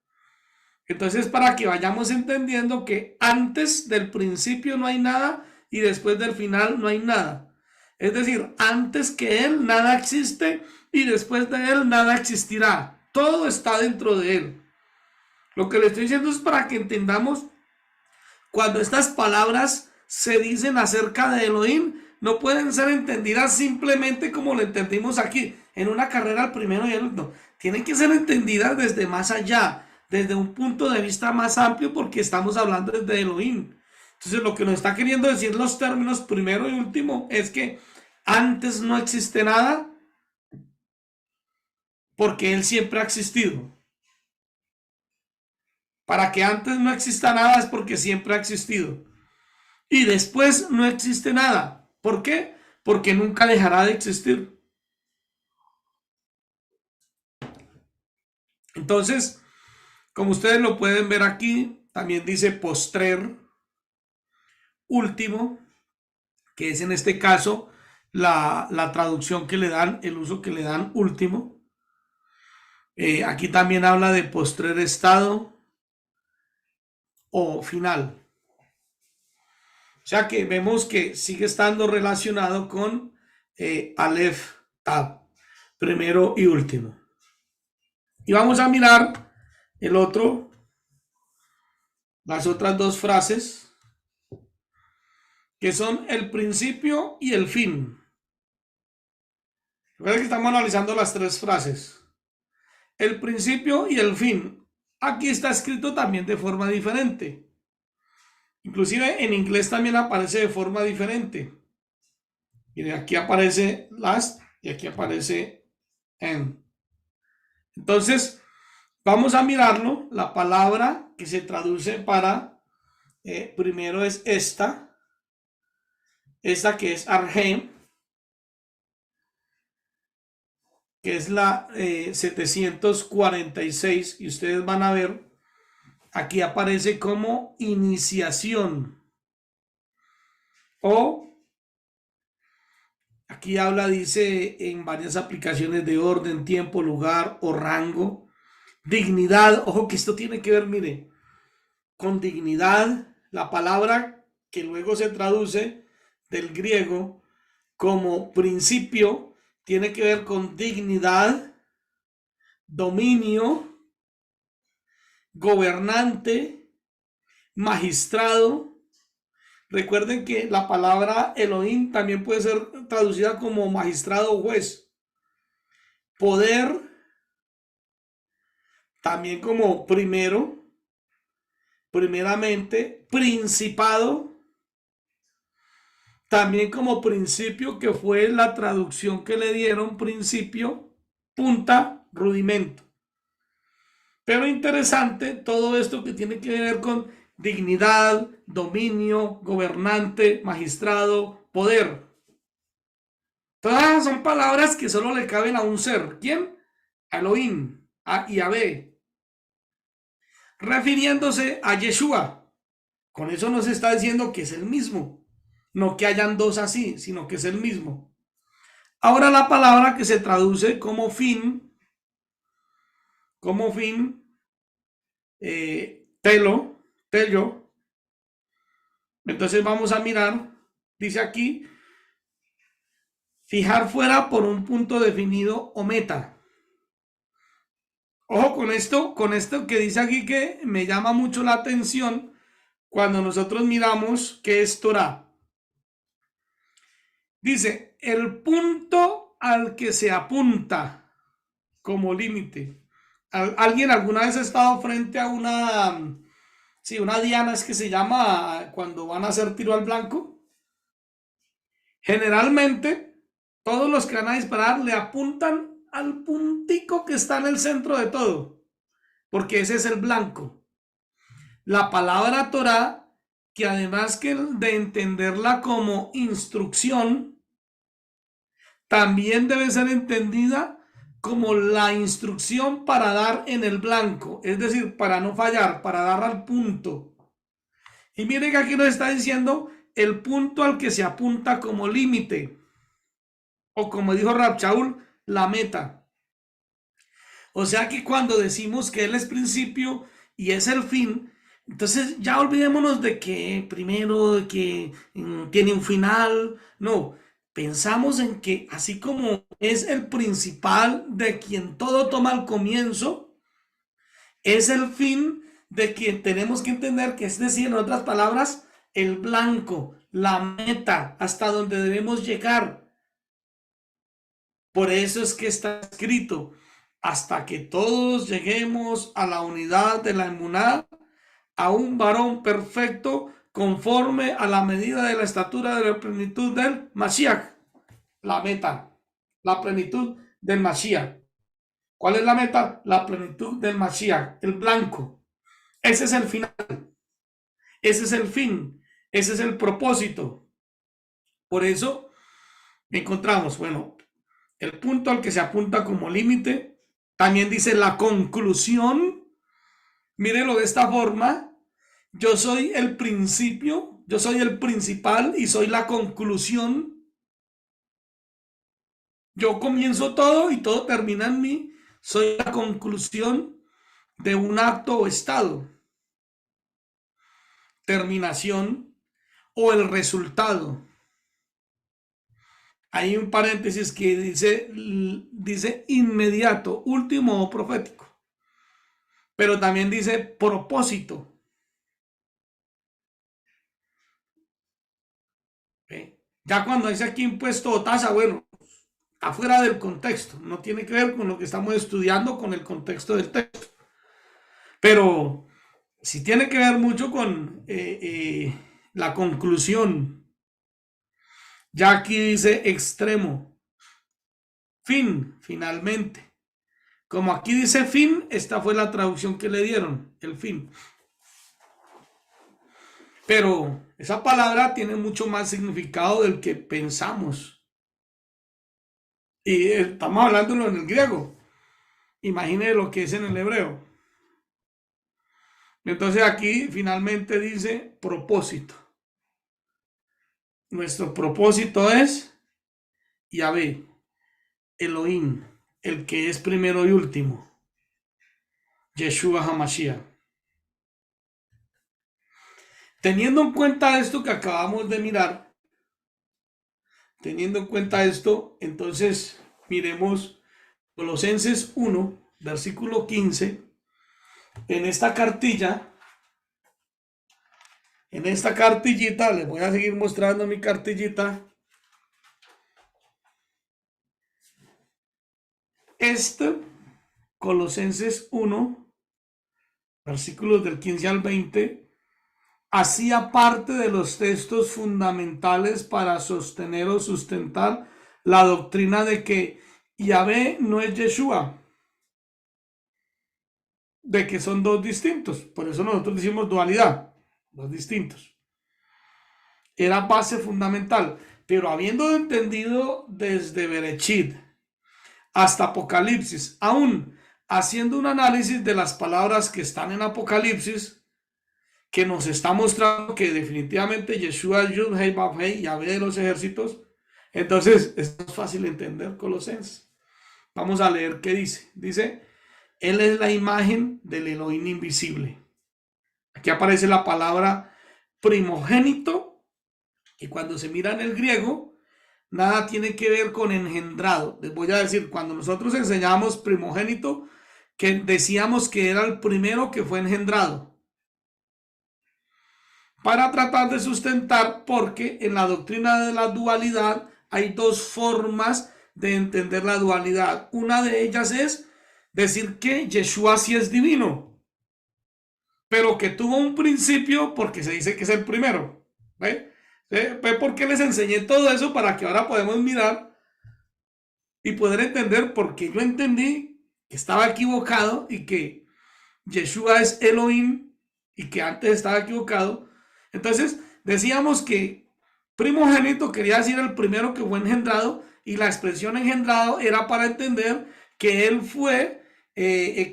Entonces, para que vayamos entendiendo que antes del principio no hay nada y después del final no hay nada. Es decir, antes que Él nada existe y después de Él nada existirá. Todo está dentro de Él. Lo que le estoy diciendo es para que entendamos cuando estas palabras se dicen acerca de Elohim, no pueden ser entendidas simplemente como lo entendimos aquí, en una carrera al primero y el último. Tienen que ser entendidas desde más allá, desde un punto de vista más amplio, porque estamos hablando desde Elohim. Entonces lo que nos está queriendo decir los términos primero y último es que antes no existe nada porque Él siempre ha existido. Para que antes no exista nada es porque siempre ha existido. Y después no existe nada. ¿Por qué? Porque nunca dejará de existir. Entonces, como ustedes lo pueden ver aquí, también dice postrer, último, que es en este caso la traducción que le dan, el uso que le dan último. Aquí también habla de postrer estado, o final. O sea que vemos que sigue estando relacionado con Aleph Tab, primero y último. Y vamos a mirar las otras dos frases, que son el principio y el fin. Recuerden que estamos analizando las tres frases. El principio y el fin. Aquí está escrito también de forma diferente. Inclusive en inglés también aparece de forma diferente. Miren, aquí aparece last y aquí aparece end. Entonces, vamos a mirarlo. La palabra que se traduce para primero es esta que es arhem, que es la 746, y ustedes van a ver, aquí aparece como iniciación, o aquí dice en varias aplicaciones de orden, tiempo, lugar o rango, dignidad. Ojo que esto tiene que ver, mire, con dignidad. La palabra que luego se traduce del griego como principio tiene que ver con dignidad, dominio, gobernante, magistrado. Recuerden que la palabra Elohim también puede ser traducida como magistrado o juez. Poder, también como primeramente, principado, también como principio, que fue la traducción que le dieron, principio, punta, rudimento. Pero interesante todo esto que tiene que ver con dignidad, dominio, gobernante, magistrado, poder. Todas son palabras que solo le caben a un ser. ¿Quién? A Elohim, a Yahvé, refiriéndose a Yeshua. Con eso nos está diciendo que es el mismo. No que hayan dos así, sino que es el mismo. Ahora la palabra que se traduce como fin, tello. Entonces vamos a mirar, dice aquí, fijar fuera por un punto definido o meta. Ojo con esto que dice aquí, que me llama mucho la atención cuando nosotros miramos qué es Torah. Dice, el punto al que se apunta como límite. ¿Alguien alguna vez ha estado frente a una diana, es que se llama cuando van a hacer tiro al blanco? Generalmente, todos los que van a disparar le apuntan al puntico que está en el centro de todo, porque ese es el blanco. La palabra Torah, que además que de entenderla como instrucción, también debe ser entendida como la instrucción para dar en el blanco, es decir, para no fallar, para dar al punto. Y miren que aquí nos está diciendo el punto al que se apunta como límite, o como dijo Rab Shaul, la meta. O sea que cuando decimos que él es principio y es el fin, entonces ya olvidémonos de que primero, de que tiene un final. No, pensamos en que así como es el principal de quien todo toma al comienzo, es el fin de quien tenemos que entender, que es decir, en otras palabras, el blanco, la meta, hasta donde debemos llegar. Por eso es que está escrito, hasta que todos lleguemos a la unidad de la emuná, a un varón perfecto, conforme a la medida de la estatura de la plenitud del Mashiach. La meta, la plenitud del Mashiach. ¿Cuál es la meta? La plenitud del Mashiach, el blanco. Ese es el final. Ese es el fin. Ese es el propósito. Por eso encontramos, bueno, el punto al que se apunta como límite. También dice la conclusión. Mírenlo de esta forma. Yo soy el principio, yo soy el principal y soy la conclusión. Yo comienzo todo y todo termina en mí. Soy la conclusión de un acto o estado. terminación o el resultado. Hay un paréntesis que dice inmediato, último o profético, pero también dice propósito. Ya cuando dice aquí impuesto o tasa, bueno, está fuera del contexto, no tiene que ver con lo que estamos estudiando, con el contexto del texto, pero sí tiene que ver mucho con la conclusión. Ya aquí dice extremo, fin, finalmente. Como aquí dice fin, esta fue la traducción que le dieron, el fin. Pero esa palabra tiene mucho más significado del que pensamos. Y estamos hablándolo en el griego. Imagine lo que es en el hebreo. Entonces aquí finalmente dice propósito. Nuestro propósito es Yahvé, Elohim, el que es primero y último, Yeshua HaMashiach. Teniendo en cuenta esto que acabamos de mirar, teniendo en cuenta esto, entonces miremos Colosenses 1, versículo 15. En esta cartilla, en esta cartillita, les voy a seguir mostrando mi cartillita. Colosenses 1, versículos del 15 al 20, hacía parte de los textos fundamentales para sostener o sustentar la doctrina de que Yahvé no es Yeshua, de que son dos distintos. Por eso nosotros decimos dualidad, dos distintos. Era base fundamental, pero habiendo entendido desde Bereshit hasta Apocalipsis, aún haciendo un análisis de las palabras que están en Apocalipsis, que nos está mostrando que definitivamente Yeshua es Yud Hei Vav Hei, Yahvé de los ejércitos, entonces es más fácil entender Colosenses. Vamos a leer qué dice. Dice, Él es la imagen del Elohim invisible. Aquí aparece la palabra primogénito, y cuando se mira en el griego, nada tiene que ver con engendrado. Les voy a decir, cuando nosotros enseñamos primogénito, que decíamos que era el primero que fue engendrado, para tratar de sustentar, porque en la doctrina de la dualidad hay dos formas de entender la dualidad. Una de ellas es decir que Yeshua sí es divino, pero que tuvo un principio porque se dice que es el primero. ¿Ve? ¿Ve por qué les enseñé todo eso? Para que ahora podamos mirar y poder entender por qué yo entendí que estaba equivocado y que Yeshua es Elohim y que antes estaba equivocado. Entonces decíamos que primogénito quería decir el primero que fue engendrado, y la expresión engendrado era para entender que él fue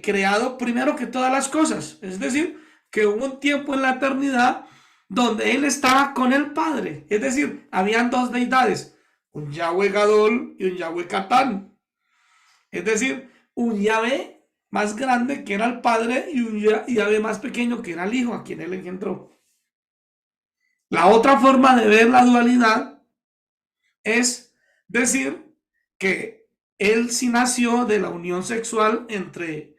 creado primero que todas las cosas. Es decir, que hubo un tiempo en la eternidad donde él estaba con el Padre. Es decir, habían dos deidades, un Yahweh Gadol y un Yahweh Catán. Es decir, un Yahvé más grande que era el Padre y un Yahvé más pequeño que era el Hijo, a quien él engendró. La otra forma de ver la dualidad es decir que él sí nació de la unión sexual entre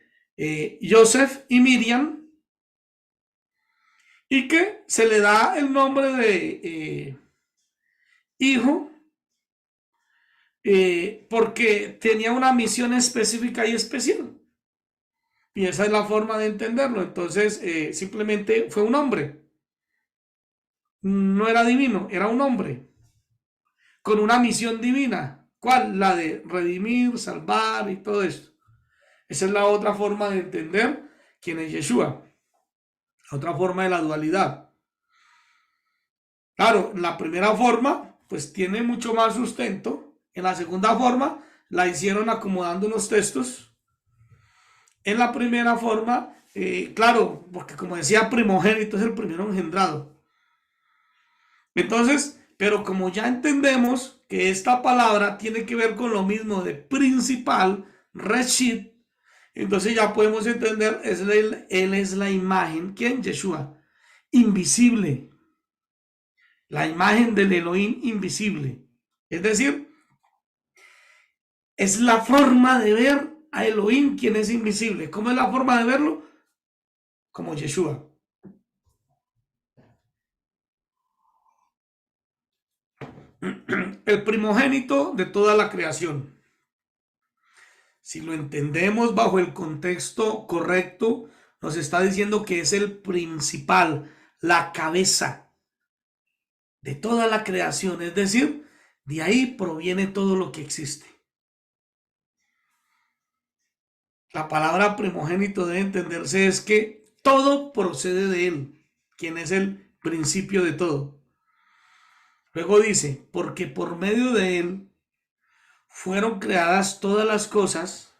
Joseph y Miriam, y que se le da el nombre de hijo porque tenía una misión específica y especial. Y esa es la forma de entenderlo. Entonces, simplemente fue un hombre. No era divino, era un hombre con una misión divina. ¿Cuál? La de redimir, salvar y todo esto. Esa es la otra forma de entender quién es Yeshua. La otra forma de la dualidad. Claro, la primera forma, pues tiene mucho más sustento. En la segunda forma, la hicieron acomodando unos textos. En la primera forma, claro, porque como decía, primogénito es el primero engendrado. Entonces, pero como ya entendemos que esta palabra tiene que ver con lo mismo de principal, Reshit, entonces ya podemos entender, él es la imagen, ¿quién? Yeshua. invisible, la imagen del Elohim invisible. Es decir, es la forma de ver a Elohim, quien es invisible. ¿Cómo es la forma de verlo? Como Yeshua. El primogénito de toda la creación. Si lo entendemos bajo el contexto correcto, nos está diciendo que es el principal, la cabeza de toda la creación. Es decir, de ahí proviene todo lo que existe. La palabra primogénito debe entenderse es que todo procede de él, quien es el principio de todo. Luego dice, porque por medio de él fueron creadas todas las cosas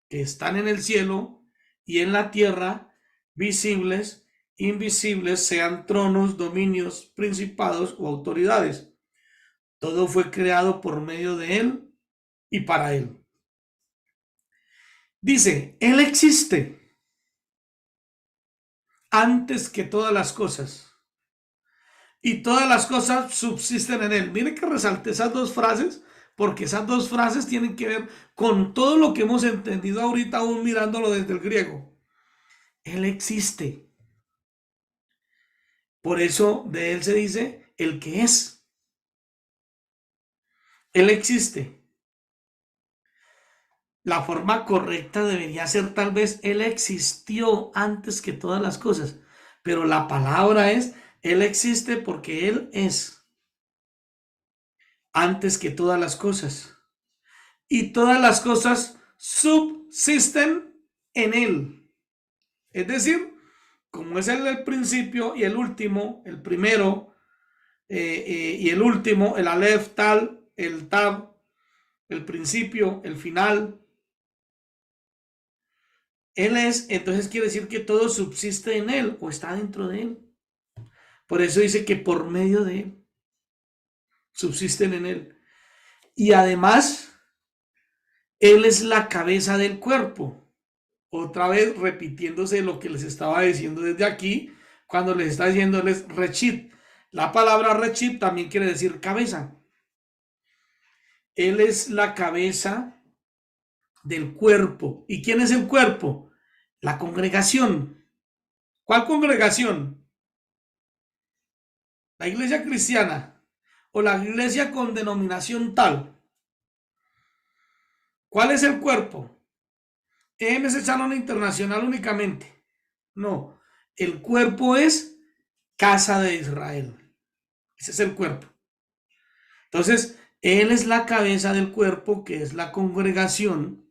que están en el cielo y en la tierra, visibles, invisibles, sean tronos, dominios, principados o autoridades. Todo fue creado por medio de él y para él. Dice, él existe antes que todas las cosas y todas las cosas subsisten en él. Miren que resalté esas dos frases, porque esas dos frases tienen que ver con todo lo que hemos entendido ahorita, aún mirándolo desde el griego. Él existe. Por eso de él se dice el que es. Él existe. La forma correcta debería ser tal vez él existió antes que todas las cosas, pero la palabra es él existe porque él es antes que todas las cosas. Y todas las cosas subsisten en él. Es decir, como es él el principio y el último, el primero y el último, el Aleph, Tal, el Tab, el principio, el final. Él es, entonces quiere decir que todo subsiste en él o está dentro de él. Por eso dice que por medio de él subsisten en él. Y además, él es la cabeza del cuerpo. Otra vez repitiéndose lo que les estaba diciendo desde aquí, cuando les está diciendo él es Rechit. La palabra Rechit también quiere decir cabeza. Él es la cabeza del cuerpo. ¿Y quién es el cuerpo? La congregación. ¿Cuál congregación? La iglesia cristiana o la iglesia con denominación tal. ¿Cuál es el cuerpo? EMS Salón Internacional únicamente. No, el cuerpo es casa de Israel. Ese es el cuerpo. Entonces, él es la cabeza del cuerpo, que es la congregación.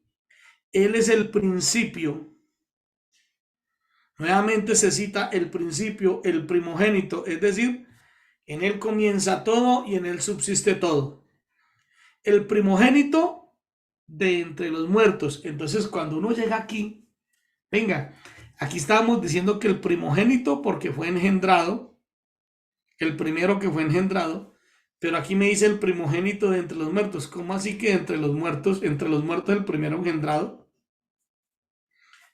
Él es el principio. Nuevamente se cita el principio, el primogénito, es decir, en él comienza todo y en él subsiste todo. El primogénito de entre los muertos. Entonces, cuando uno llega aquí, venga, aquí estábamos diciendo que el primogénito porque fue engendrado, el primero que fue engendrado, pero aquí me dice el primogénito de entre los muertos. ¿Cómo así que entre los muertos el primero engendrado?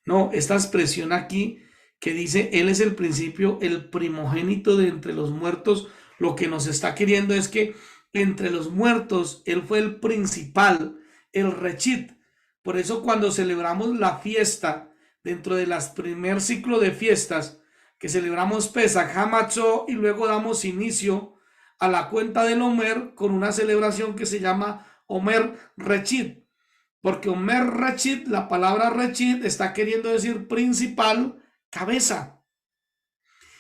No, esta expresión aquí que dice él es el principio, el primogénito de entre los muertos, lo que nos está queriendo es que entre los muertos él fue el principal, el Rechit. Por eso cuando celebramos la fiesta, dentro de las primer ciclo de fiestas, que celebramos Pesach, Hamatzó, y luego damos inicio a la cuenta del Omer con una celebración que se llama Omer Rechit. Porque Omer Rechit, la palabra Rechit está queriendo decir principal, cabeza.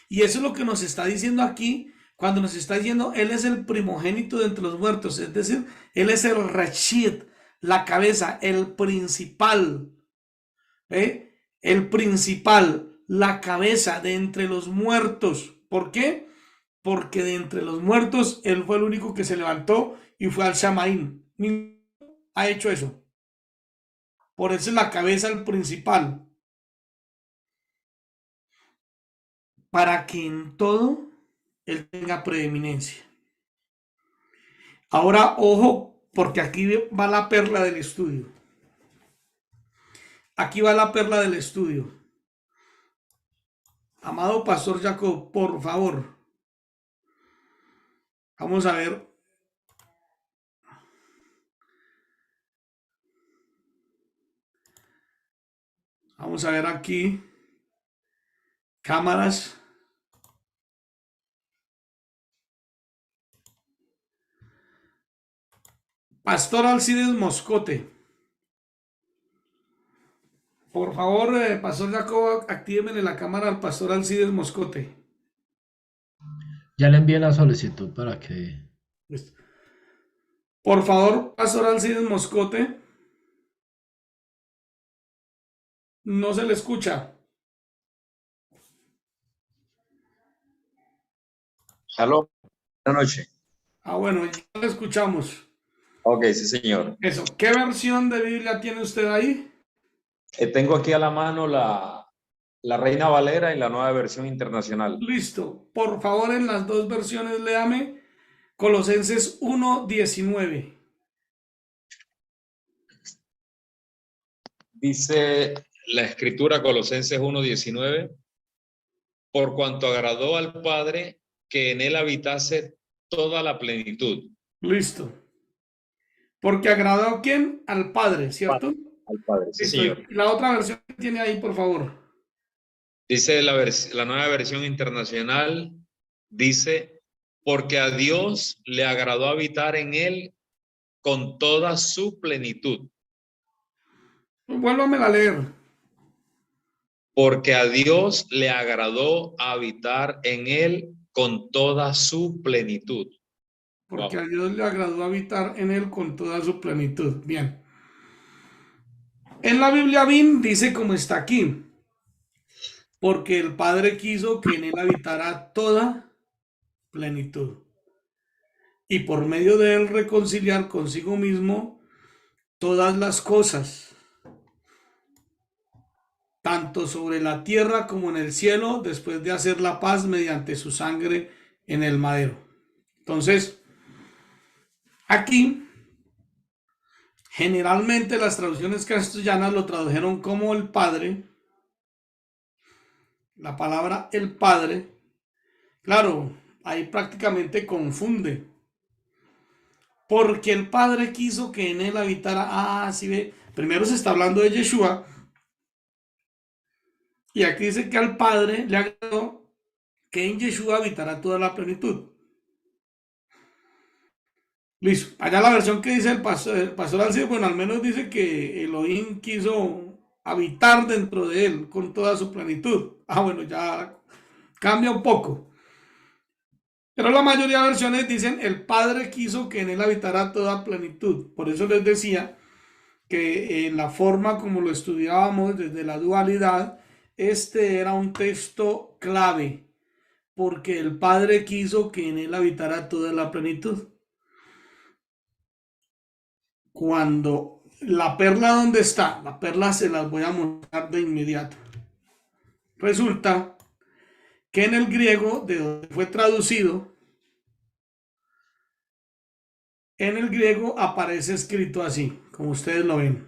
Y eso es lo que nos está diciendo aquí, cuando nos está diciendo, él es el primogénito de entre los muertos. Es decir, él es el Rechit, la cabeza, el principal. El principal, la cabeza de entre los muertos. ¿Por qué? Porque de entre los muertos, él fue el único que se levantó y fue al Shamaín. Ninguno ha hecho eso. Por eso es la cabeza el principal. Para que en todo él tenga preeminencia. Ahora, ojo, porque aquí va la perla del estudio. Aquí va la perla del estudio. Amado Pastor Jacob, por favor, vamos a ver. Vamos a ver aquí. Cámaras. Pastor Alcides Moscote. Por favor, Pastor Jacob, actíveme la cámara al Pastor Alcides Moscote. Ya le envié la solicitud para que... Listo. Por favor, Pastor Alcides Moscote. No se le escucha. Aló, buenas noches. Ah, bueno, ya le escuchamos. Ok, sí, señor. Eso. ¿Qué versión de Biblia tiene usted ahí? Tengo aquí a la mano la Reina Valera y la Nueva Versión Internacional. Listo. Por favor, en las dos versiones, léame Colosenses 1:19. Dice la Escritura, Colosenses 1:19, por cuanto agradó al Padre que en él habitase toda la plenitud. Listo. Porque agradó a quién? Al Padre, ¿cierto? Al Padre, sí, Listo. señor. La otra versión que tiene ahí, por favor. Dice la Nueva Versión Internacional, dice, porque a Dios le agradó habitar en él con toda su plenitud. Vuélvame a leer. Porque a Dios le agradó habitar en él con toda su plenitud. Porque Wow. a Dios le agradó habitar en él con toda su plenitud. Bien. En la Biblia BIN dice como está aquí. Porque el Padre quiso que en él habitara toda plenitud. Y por medio de él reconciliar consigo mismo todas las cosas, tanto sobre la tierra como en el cielo, después de hacer la paz mediante su sangre en el madero. Entonces, aquí, generalmente las traducciones castellanas lo tradujeron como el Padre. La palabra el Padre, claro, ahí prácticamente confunde. Porque el Padre quiso que en él habitara. Ah, sí ve. Primero se está hablando de Yeshua. Y aquí dice que al Padre le agradó que en Yeshua habitará toda la plenitud. Listo. Allá la versión que dice el pastor Alcides, bueno, al menos dice que Elohim quiso habitar dentro de él con toda su plenitud. Ah, bueno, ya cambia un poco. Pero la mayoría de versiones dicen el Padre quiso que en él habitara toda plenitud. Por eso les decía que en la forma como lo estudiábamos desde la dualidad, este era un texto clave, porque el Padre quiso que en él habitara toda la plenitud. Cuando la perla, ¿dónde está? La perla se las voy a mostrar de inmediato. Resulta que en el griego, de donde fue traducido, en el griego aparece escrito así, como ustedes lo ven.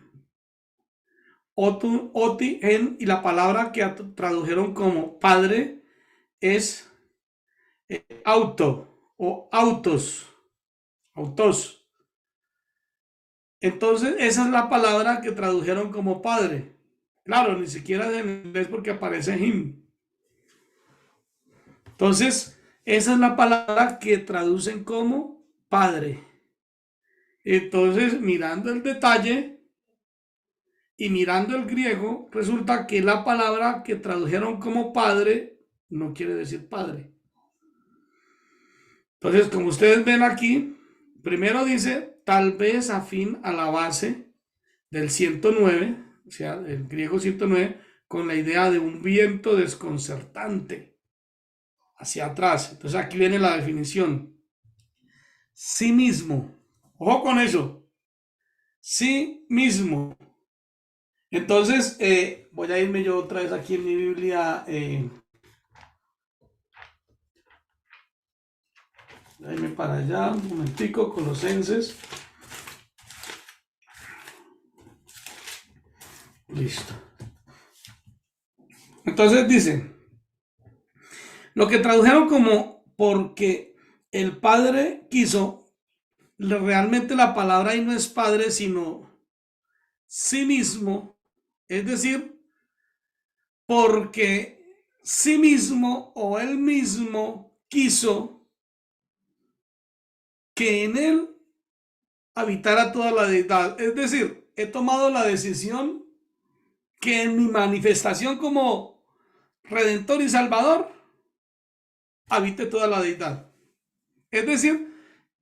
Oti, en, y la palabra que tradujeron como padre es auto o autos. Entonces, esa es la palabra que tradujeron como padre. Claro, ni siquiera en inglés porque aparece him. Entonces, esa es la palabra que traducen como padre. Entonces, mirando el detalle y mirando el griego, resulta que la palabra que tradujeron como padre no quiere decir padre. Entonces, como ustedes ven aquí, primero dice, tal vez afín a la base del 109, o sea, el griego 109, con la idea de un viento desconcertante hacia atrás. Entonces, aquí viene la definición. Sí mismo. Ojo con eso. Sí mismo. Entonces, voy a irme yo otra vez aquí en mi Biblia. Voy a irme para allá, un momentico, Colosenses. Listo. Entonces dice, Lo que tradujeron como porque el Padre quiso, realmente la palabra ahí no es Padre, sino sí mismo, es decir, porque sí mismo o él mismo quiso que en él habitara toda la deidad. Es decir, he tomado la decisión que en mi manifestación como Redentor y Salvador habite toda la deidad. Es decir,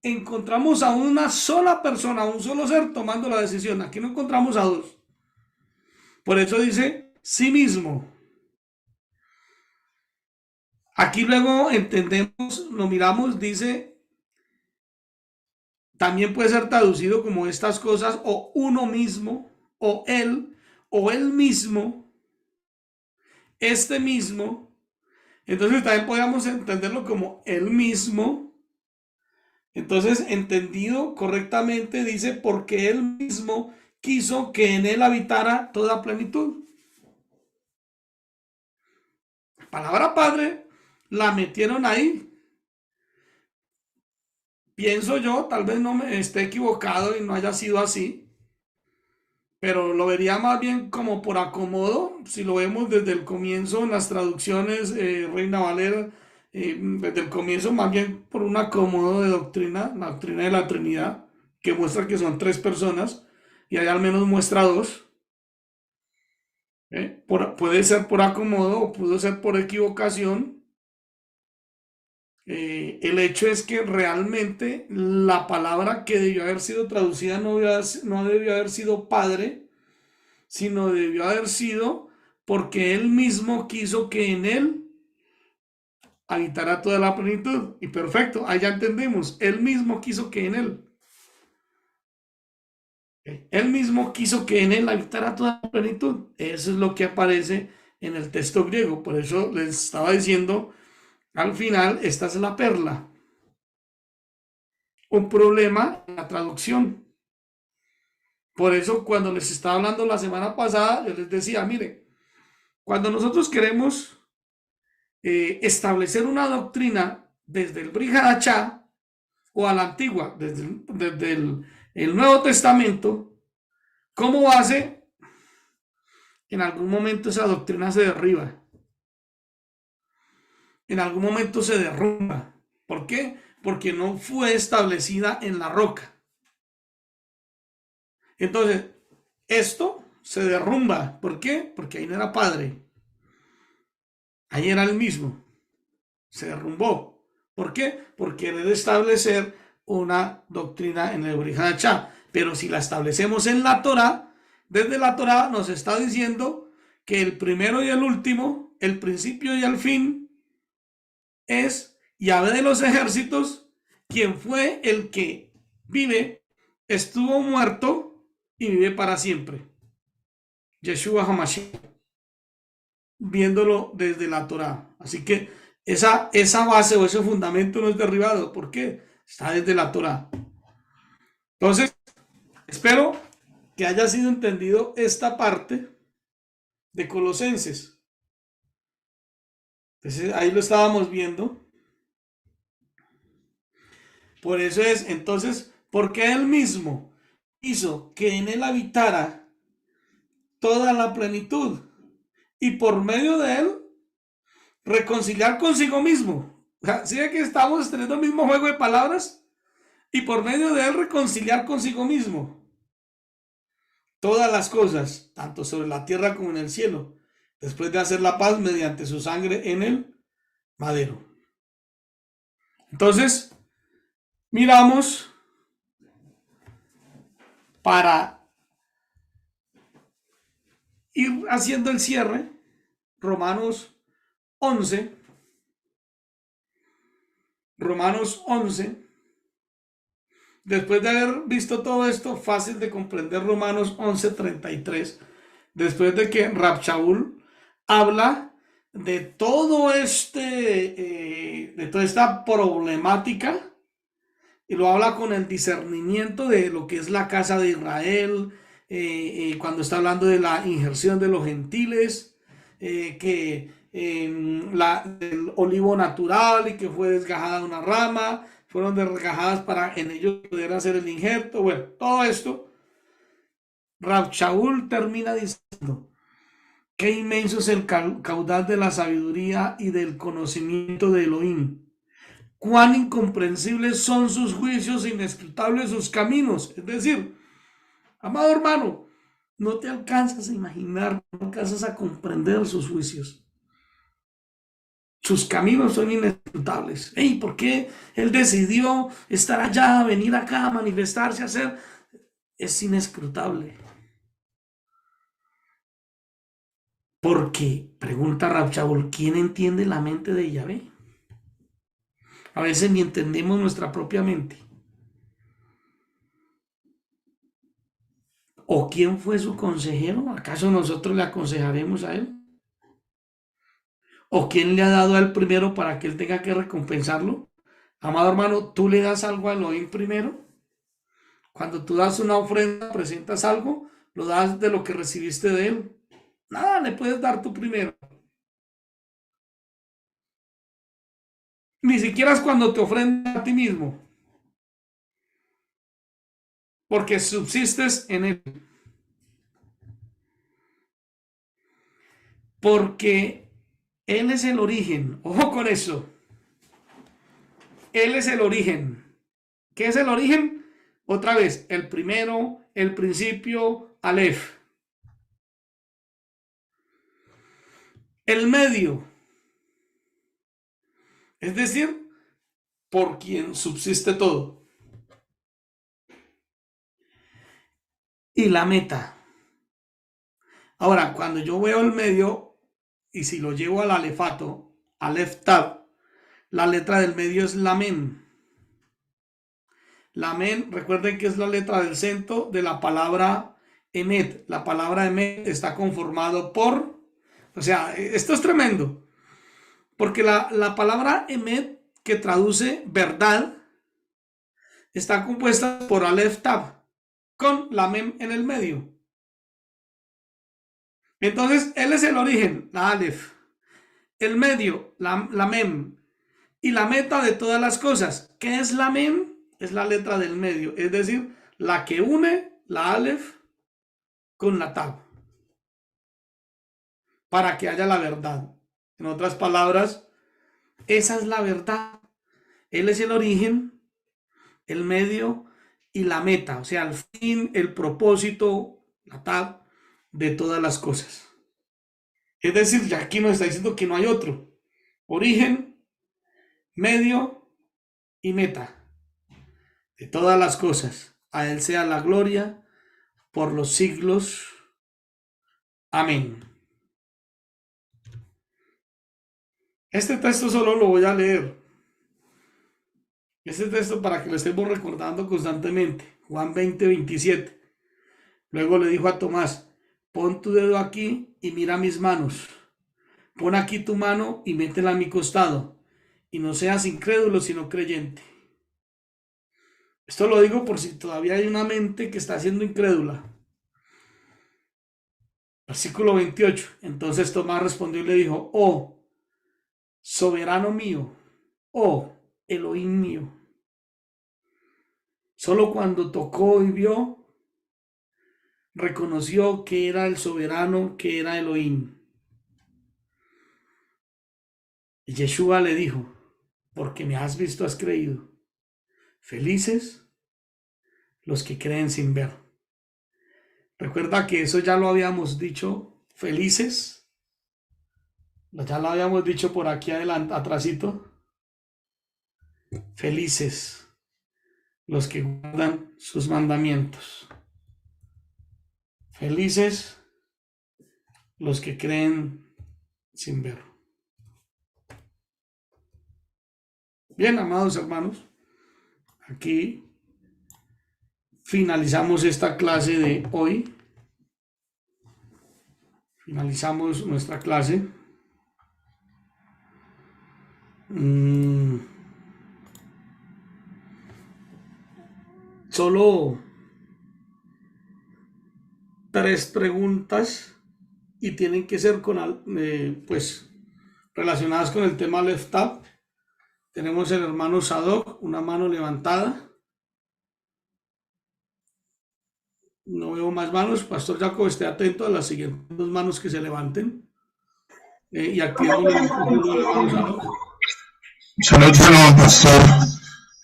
encontramos a una sola persona, a un solo ser tomando la decisión. Aquí no encontramos a dos. Por eso dice sí mismo. Aquí luego entendemos, lo miramos, dice, también puede ser traducido como estas cosas, o uno mismo, o él mismo, este mismo. Entonces también podríamos entenderlo como él mismo. Entonces, entendido correctamente, dice, porque él mismo quiso que en él habitara toda plenitud. La palabra Padre la metieron ahí. Pienso yo, tal vez no me esté equivocado y no haya sido así, pero lo vería más bien como por acomodo, si lo vemos desde el comienzo en las traducciones, Reina Valera, desde el comienzo más bien por un acomodo de doctrina, la doctrina de la Trinidad, que muestra que son tres personas, y ahí al menos muestra dos. Puede ser por acomodo o pudo ser por equivocación. El hecho es que realmente la palabra que debió haber sido traducida no debió haber sido Padre, sino debió haber sido porque él mismo quiso que en él habitara toda la plenitud. Y perfecto, ahí ya entendemos, él mismo quiso que en él. Él mismo quiso que en él habitara toda la plenitud. Eso es lo que aparece en el texto griego. Por eso les estaba diciendo, al final, esta es la perla. Un problema en la traducción. Por eso cuando les estaba hablando la semana pasada, yo les decía, mire, cuando nosotros queremos establecer una doctrina desde el Brit Hadashah o a la antigua, desde el Nuevo Testamento, como base, en algún momento esa doctrina se derriba. En algún momento se derrumba. ¿Por qué? Porque no fue establecida en la roca. Entonces, esto se derrumba. ¿Por qué? Porque ahí no era Padre. Ahí era el mismo. Se derrumbó. ¿Por qué? Porque debe establecer una doctrina en el Brit Hadashah. Pero si la establecemos en la Torá, desde la Torá nos está diciendo que el primero y el último, el principio y el fin, es Yahvé de los ejércitos, quien fue el que vive, estuvo muerto y vive para siempre. Yeshua HaMashiach, viéndolo desde la Torá. Así que esa base o ese fundamento no es derribado. ¿Por qué? Está desde la Torá. Entonces, espero que haya sido entendido esta parte de Colosenses. Entonces, ahí lo estábamos viendo. Por eso es, entonces, porque él mismo hizo que en él habitara toda la plenitud y por medio de él reconciliar consigo mismo. ¿Sí ve que estamos teniendo el mismo juego de palabras? Y por medio de él reconciliar consigo mismo todas las cosas, tanto sobre la tierra como en el cielo, después de hacer la paz mediante su sangre en el madero. Entonces, miramos para ir haciendo el cierre, Romanos 11. Después de haber visto todo esto, fácil de comprender Romanos 11:33. Después de que Rab Shaul habla de todo de toda esta problemática, y lo habla con el discernimiento de lo que es la casa de Israel, cuando está hablando de la injerción de los gentiles, que el olivo natural y que fue desgajada una rama, fueron desgajadas para en ellos poder hacer el injerto. Bueno, todo esto, Rab Shaul termina diciendo: qué inmenso es el caudal de la sabiduría y del conocimiento de Elohim. Cuán incomprensibles son sus juicios, inescrutables sus caminos. Es decir, amado hermano, no te alcanzas a imaginar, no alcanzas a comprender sus juicios. Sus caminos son inescrutables. Hey, ¿por qué él decidió estar allá, venir acá, manifestarse, hacer? Es inescrutable. Porque, pregunta Rab Shaul, ¿quién entiende la mente de Yahvé? A veces ni entendemos nuestra propia mente. ¿O quién fue su consejero? ¿Acaso nosotros le aconsejaremos a él? ¿O quién le ha dado a él primero para que él tenga que recompensarlo? Amado hermano, ¿tú le das algo a Elohim primero? Cuando tú das una ofrenda, presentas algo, lo das de lo que recibiste de él. Nada le puedes dar tú primero. Ni siquiera es cuando te ofrendas a ti mismo. Porque subsistes en él. Porque él es el origen. Ojo con eso. Él es el origen. ¿Qué es el origen? Otra vez, el primero, el principio, Aleph. El medio. Es decir, por quien subsiste todo. Y la meta. Ahora, cuando yo veo el medio, y si lo llevo al alefato, Aleph Tab, la letra del medio es Lamen. Lamen, recuerden que es la letra del centro de la palabra Emet. La palabra Emet está conformado por, o sea, esto es tremendo, porque la palabra Emet, que traduce verdad, está compuesta por Aleph Tab, con Lamen en el medio. Entonces, él es el origen, la Aleph, el medio, la Mem, y la meta de todas las cosas. ¿Qué es la Mem? Es la letra del medio, es decir, la que une la Aleph con la Tab, para que haya la verdad. En otras palabras, esa es la verdad. Él es el origen, el medio y la meta, o sea, el fin, el propósito, la Tab de todas las cosas. Es decir, ya aquí nos está diciendo que no hay otro. Origen, medio y meta de todas las cosas. A él sea la gloria por los siglos. Amén. Este texto solo lo voy a leer. Este texto para que lo estemos recordando constantemente. Juan 20:27. Luego le dijo a Tomás: pon tu dedo aquí y mira mis manos. Pon aquí tu mano y métela a mi costado. Y no seas incrédulo, sino creyente. Esto lo digo por si todavía hay una mente que está siendo incrédula. Versículo 28. Entonces Tomás respondió y le dijo: oh, soberano mío, oh, Elohim mío. Solo cuando tocó y vio, reconoció que era el soberano, que era Elohim. Y Yeshua le dijo: porque me has visto, has creído. Felices los que creen sin ver. Recuerda que eso ya lo habíamos dicho, felices. Ya lo habíamos dicho por aquí adelante, atrásito. Felices los que guardan sus mandamientos. Felices los que creen sin ver. Bien, amados hermanos, aquí finalizamos esta clase de hoy. Finalizamos nuestra clase. Solo 3 preguntas y tienen que ser con, pues, relacionadas con el tema Left Up. Tenemos el hermano Sadoc, una mano levantada. No veo más manos. Pastor Jacob, esté atento a las siguientes dos manos que se levanten. Y activamos el micrófono del hermano Sadoc. Shalom, pastor.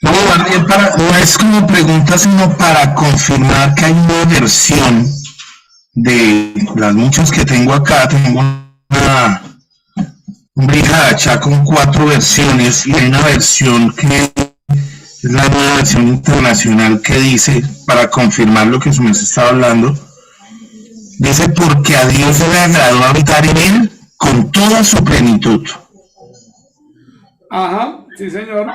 No, no es como pregunta, sino para confirmar que hay una versión de las muchas que tengo acá. Tengo un Brihadachá con 4 versiones y hay una versión que es la nueva versión internacional que dice, para confirmar lo que su mes está hablando, dice, porque a Dios le agradó habitar en él con toda su plenitud. Ajá, sí, señor.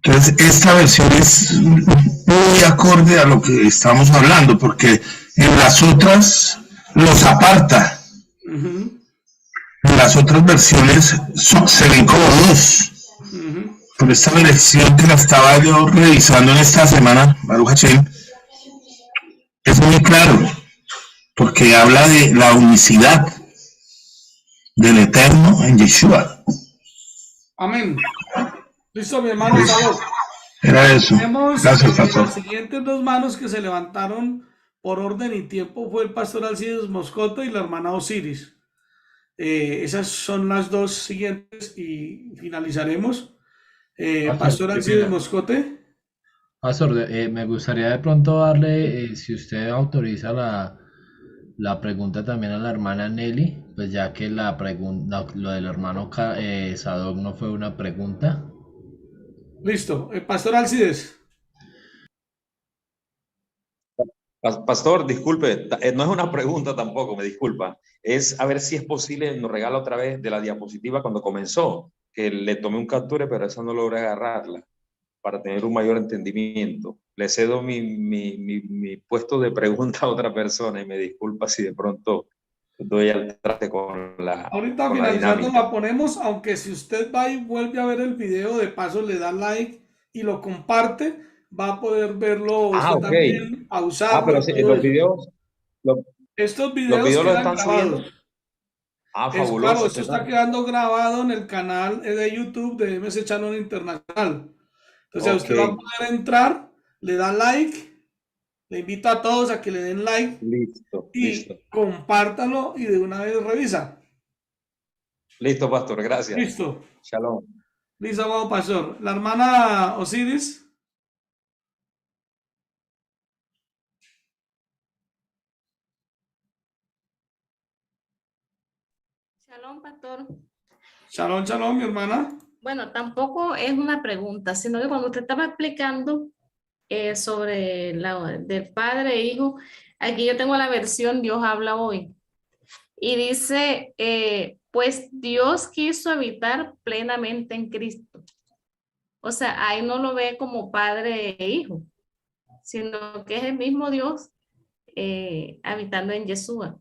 Entonces, esta versión es muy acorde a lo que estamos hablando, porque en las otras los aparta. Uh-huh. En las otras versiones se ven como 2. Uh-huh. Por esta versión que la estaba yo revisando en esta semana, Baruch Hashem, es muy claro, porque habla de la unicidad del Eterno en Yeshua. Amén. Listo, mi hermano Sadoc. Era eso. Tenemos Gracias, pastor. las siguientes dos manos que se levantaron por orden y tiempo fue el pastor Alcides Moscoto y la hermana Osiris. Esas son las dos siguientes y finalizaremos. Pastor Alcides Moscote. Pastor, me gustaría de pronto darle, si usted autoriza la pregunta también a la hermana Nelly, pues ya que la pregunta, lo del hermano Sadoc no fue una pregunta. Listo. Pastor Alcides. Pastor, disculpe, no es una pregunta tampoco, me disculpa. Es a ver si es posible, nos regala otra vez de la diapositiva cuando comenzó, que le tomé un capture, pero esa no logré agarrarla para tener un mayor entendimiento. Le cedo mi puesto de pregunta a otra persona y me disculpa si de pronto doy al traste con la Ahorita con finalizando la la ponemos, aunque si usted va y vuelve a ver el video, de paso le da like y lo comparte, va a poder verlo usted ok. también, a usarlo. Pero sí, los videos, Estos los videos videos lo quedan están subiendo. grabados. Fabuloso. Claro, esto está quedando grabado en el canal de YouTube de MS Channel Internacional. Entonces usted va a poder entrar, le da like, le invito a todos a que le den like y compártalo y de una vez revisa. Listo, pastor, gracias. Listo. Shalom. Listo, amado pastor. La hermana Osiris. Shalom, pastor. Shalom, shalom, mi hermana. Bueno, tampoco es una pregunta, sino que cuando usted estaba explicando sobre del padre e hijo, aquí yo tengo la versión Dios habla hoy. Y dice, pues Dios quiso habitar plenamente en Cristo. O sea, ahí no lo ve como padre e hijo, sino que es el mismo Dios habitando en Yeshua.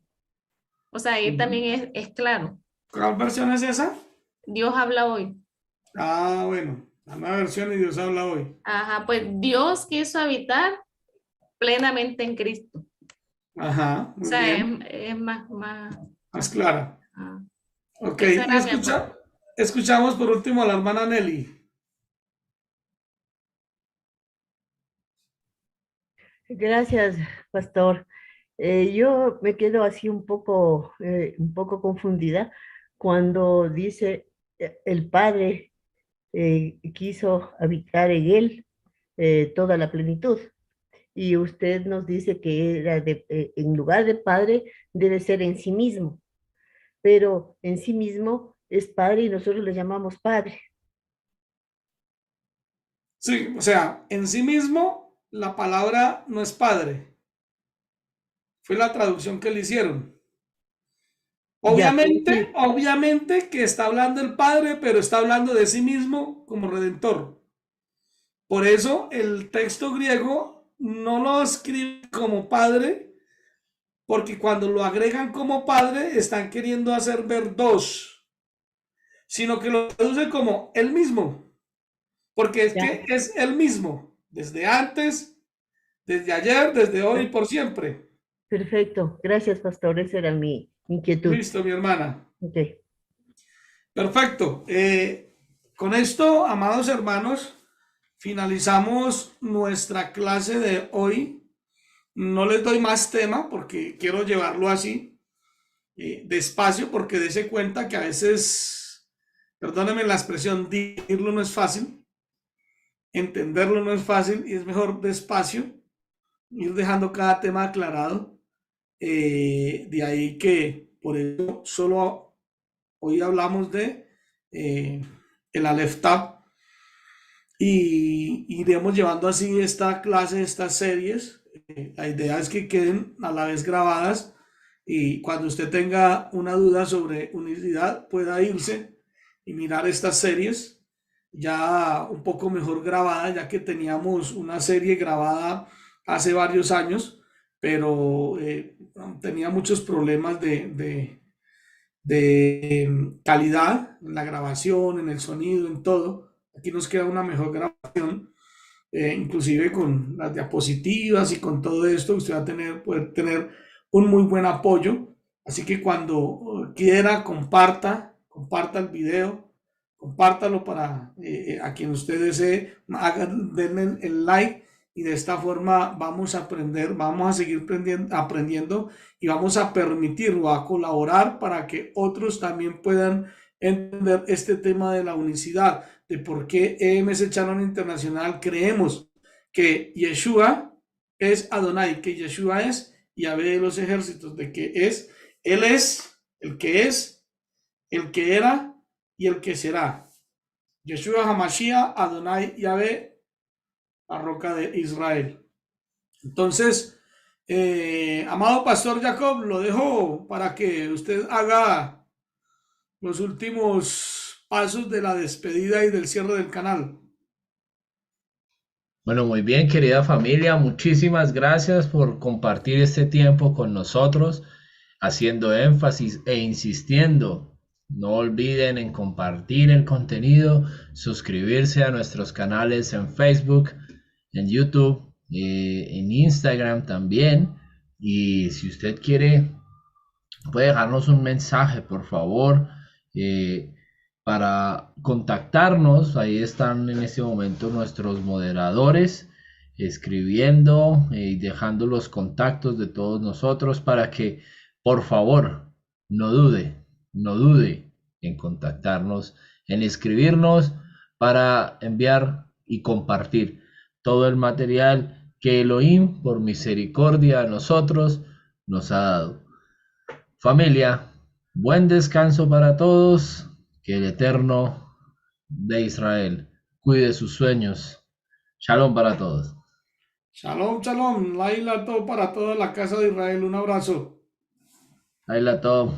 O sea, ahí también es claro. ¿Cuál versión es esa? Dios habla hoy. Ah, bueno, la nueva versión y Dios habla hoy. Ajá, pues Dios quiso habitar plenamente en Cristo. Ajá, muy o sea, bien. Es más clara. Ok, y escuchamos por último a la hermana Nelly. Gracias, pastor. Yo me quedo así un poco confundida cuando dice el Padre quiso habitar en él toda la plenitud. Y usted nos dice que era en lugar de Padre debe ser en sí mismo, pero en sí mismo es Padre y nosotros le llamamos Padre. Sí, o sea, en sí mismo la palabra no es Padre. Fue la traducción que le hicieron. Obviamente que está hablando el Padre, pero está hablando de sí mismo como Redentor. Por eso el texto griego no lo escribe como Padre, porque cuando lo agregan como Padre están queriendo hacer ver dos, sino que lo traduce como el mismo, porque es que es el mismo, desde antes, desde ayer, desde hoy y por siempre. Perfecto, gracias pastor, esa era mi inquietud. Listo, mi hermana. Okay. Perfecto. Con esto, amados hermanos, finalizamos nuestra clase de hoy. No les doy más tema porque quiero llevarlo así, despacio, porque dése cuenta que a veces, perdónenme la expresión, decirlo no es fácil, entenderlo no es fácil y es mejor despacio, ir dejando cada tema aclarado. De ahí que por eso solo hoy hablamos de el Aleph Tab y iremos llevando así esta clase, estas series. La idea es que queden a la vez grabadas y cuando usted tenga una duda sobre unicidad pueda irse y mirar estas series ya un poco mejor grabadas, ya que teníamos una serie grabada hace varios años, pero tenía muchos problemas de calidad en la grabación, en el sonido, en todo. Aquí nos queda una mejor grabación, inclusive con las diapositivas y con todo esto, usted va a poder tener un muy buen apoyo. Así que cuando quiera, comparta el video, compártalo para a quien usted desee, denle el like y de esta forma vamos a aprender, vamos a seguir aprendiendo y vamos a permitir o a colaborar para que otros también puedan entender este tema de la unicidad, de por qué EMS Shalom Internacional creemos que Yeshua es Adonai, que Yeshua es Yahvé de los ejércitos, de que Él es, el que era y el que será. Yeshua HaMashiach, Adonai Yahvé, la roca de Israel. Entonces, amado Pastor Jacob, lo dejo para que usted haga los últimos pasos de la despedida y del cierre del canal. Bueno, muy bien, querida familia, muchísimas gracias por compartir este tiempo con nosotros, haciendo énfasis e insistiendo. No olviden en compartir el contenido, suscribirse a nuestros canales en Facebook, en YouTube, en Instagram también. Y si usted quiere, puede dejarnos un mensaje, por favor, para contactarnos. Ahí están en este momento nuestros moderadores escribiendo y dejando los contactos de todos nosotros para que, por favor, no dude en contactarnos, en escribirnos para enviar y compartir todo el material que Elohim, por misericordia a nosotros, nos ha dado. Familia, buen descanso para todos. Que el Eterno de Israel cuide sus sueños. Shalom para todos. Shalom, shalom. Laila todo para toda la casa de Israel. Un abrazo. Laila Tov.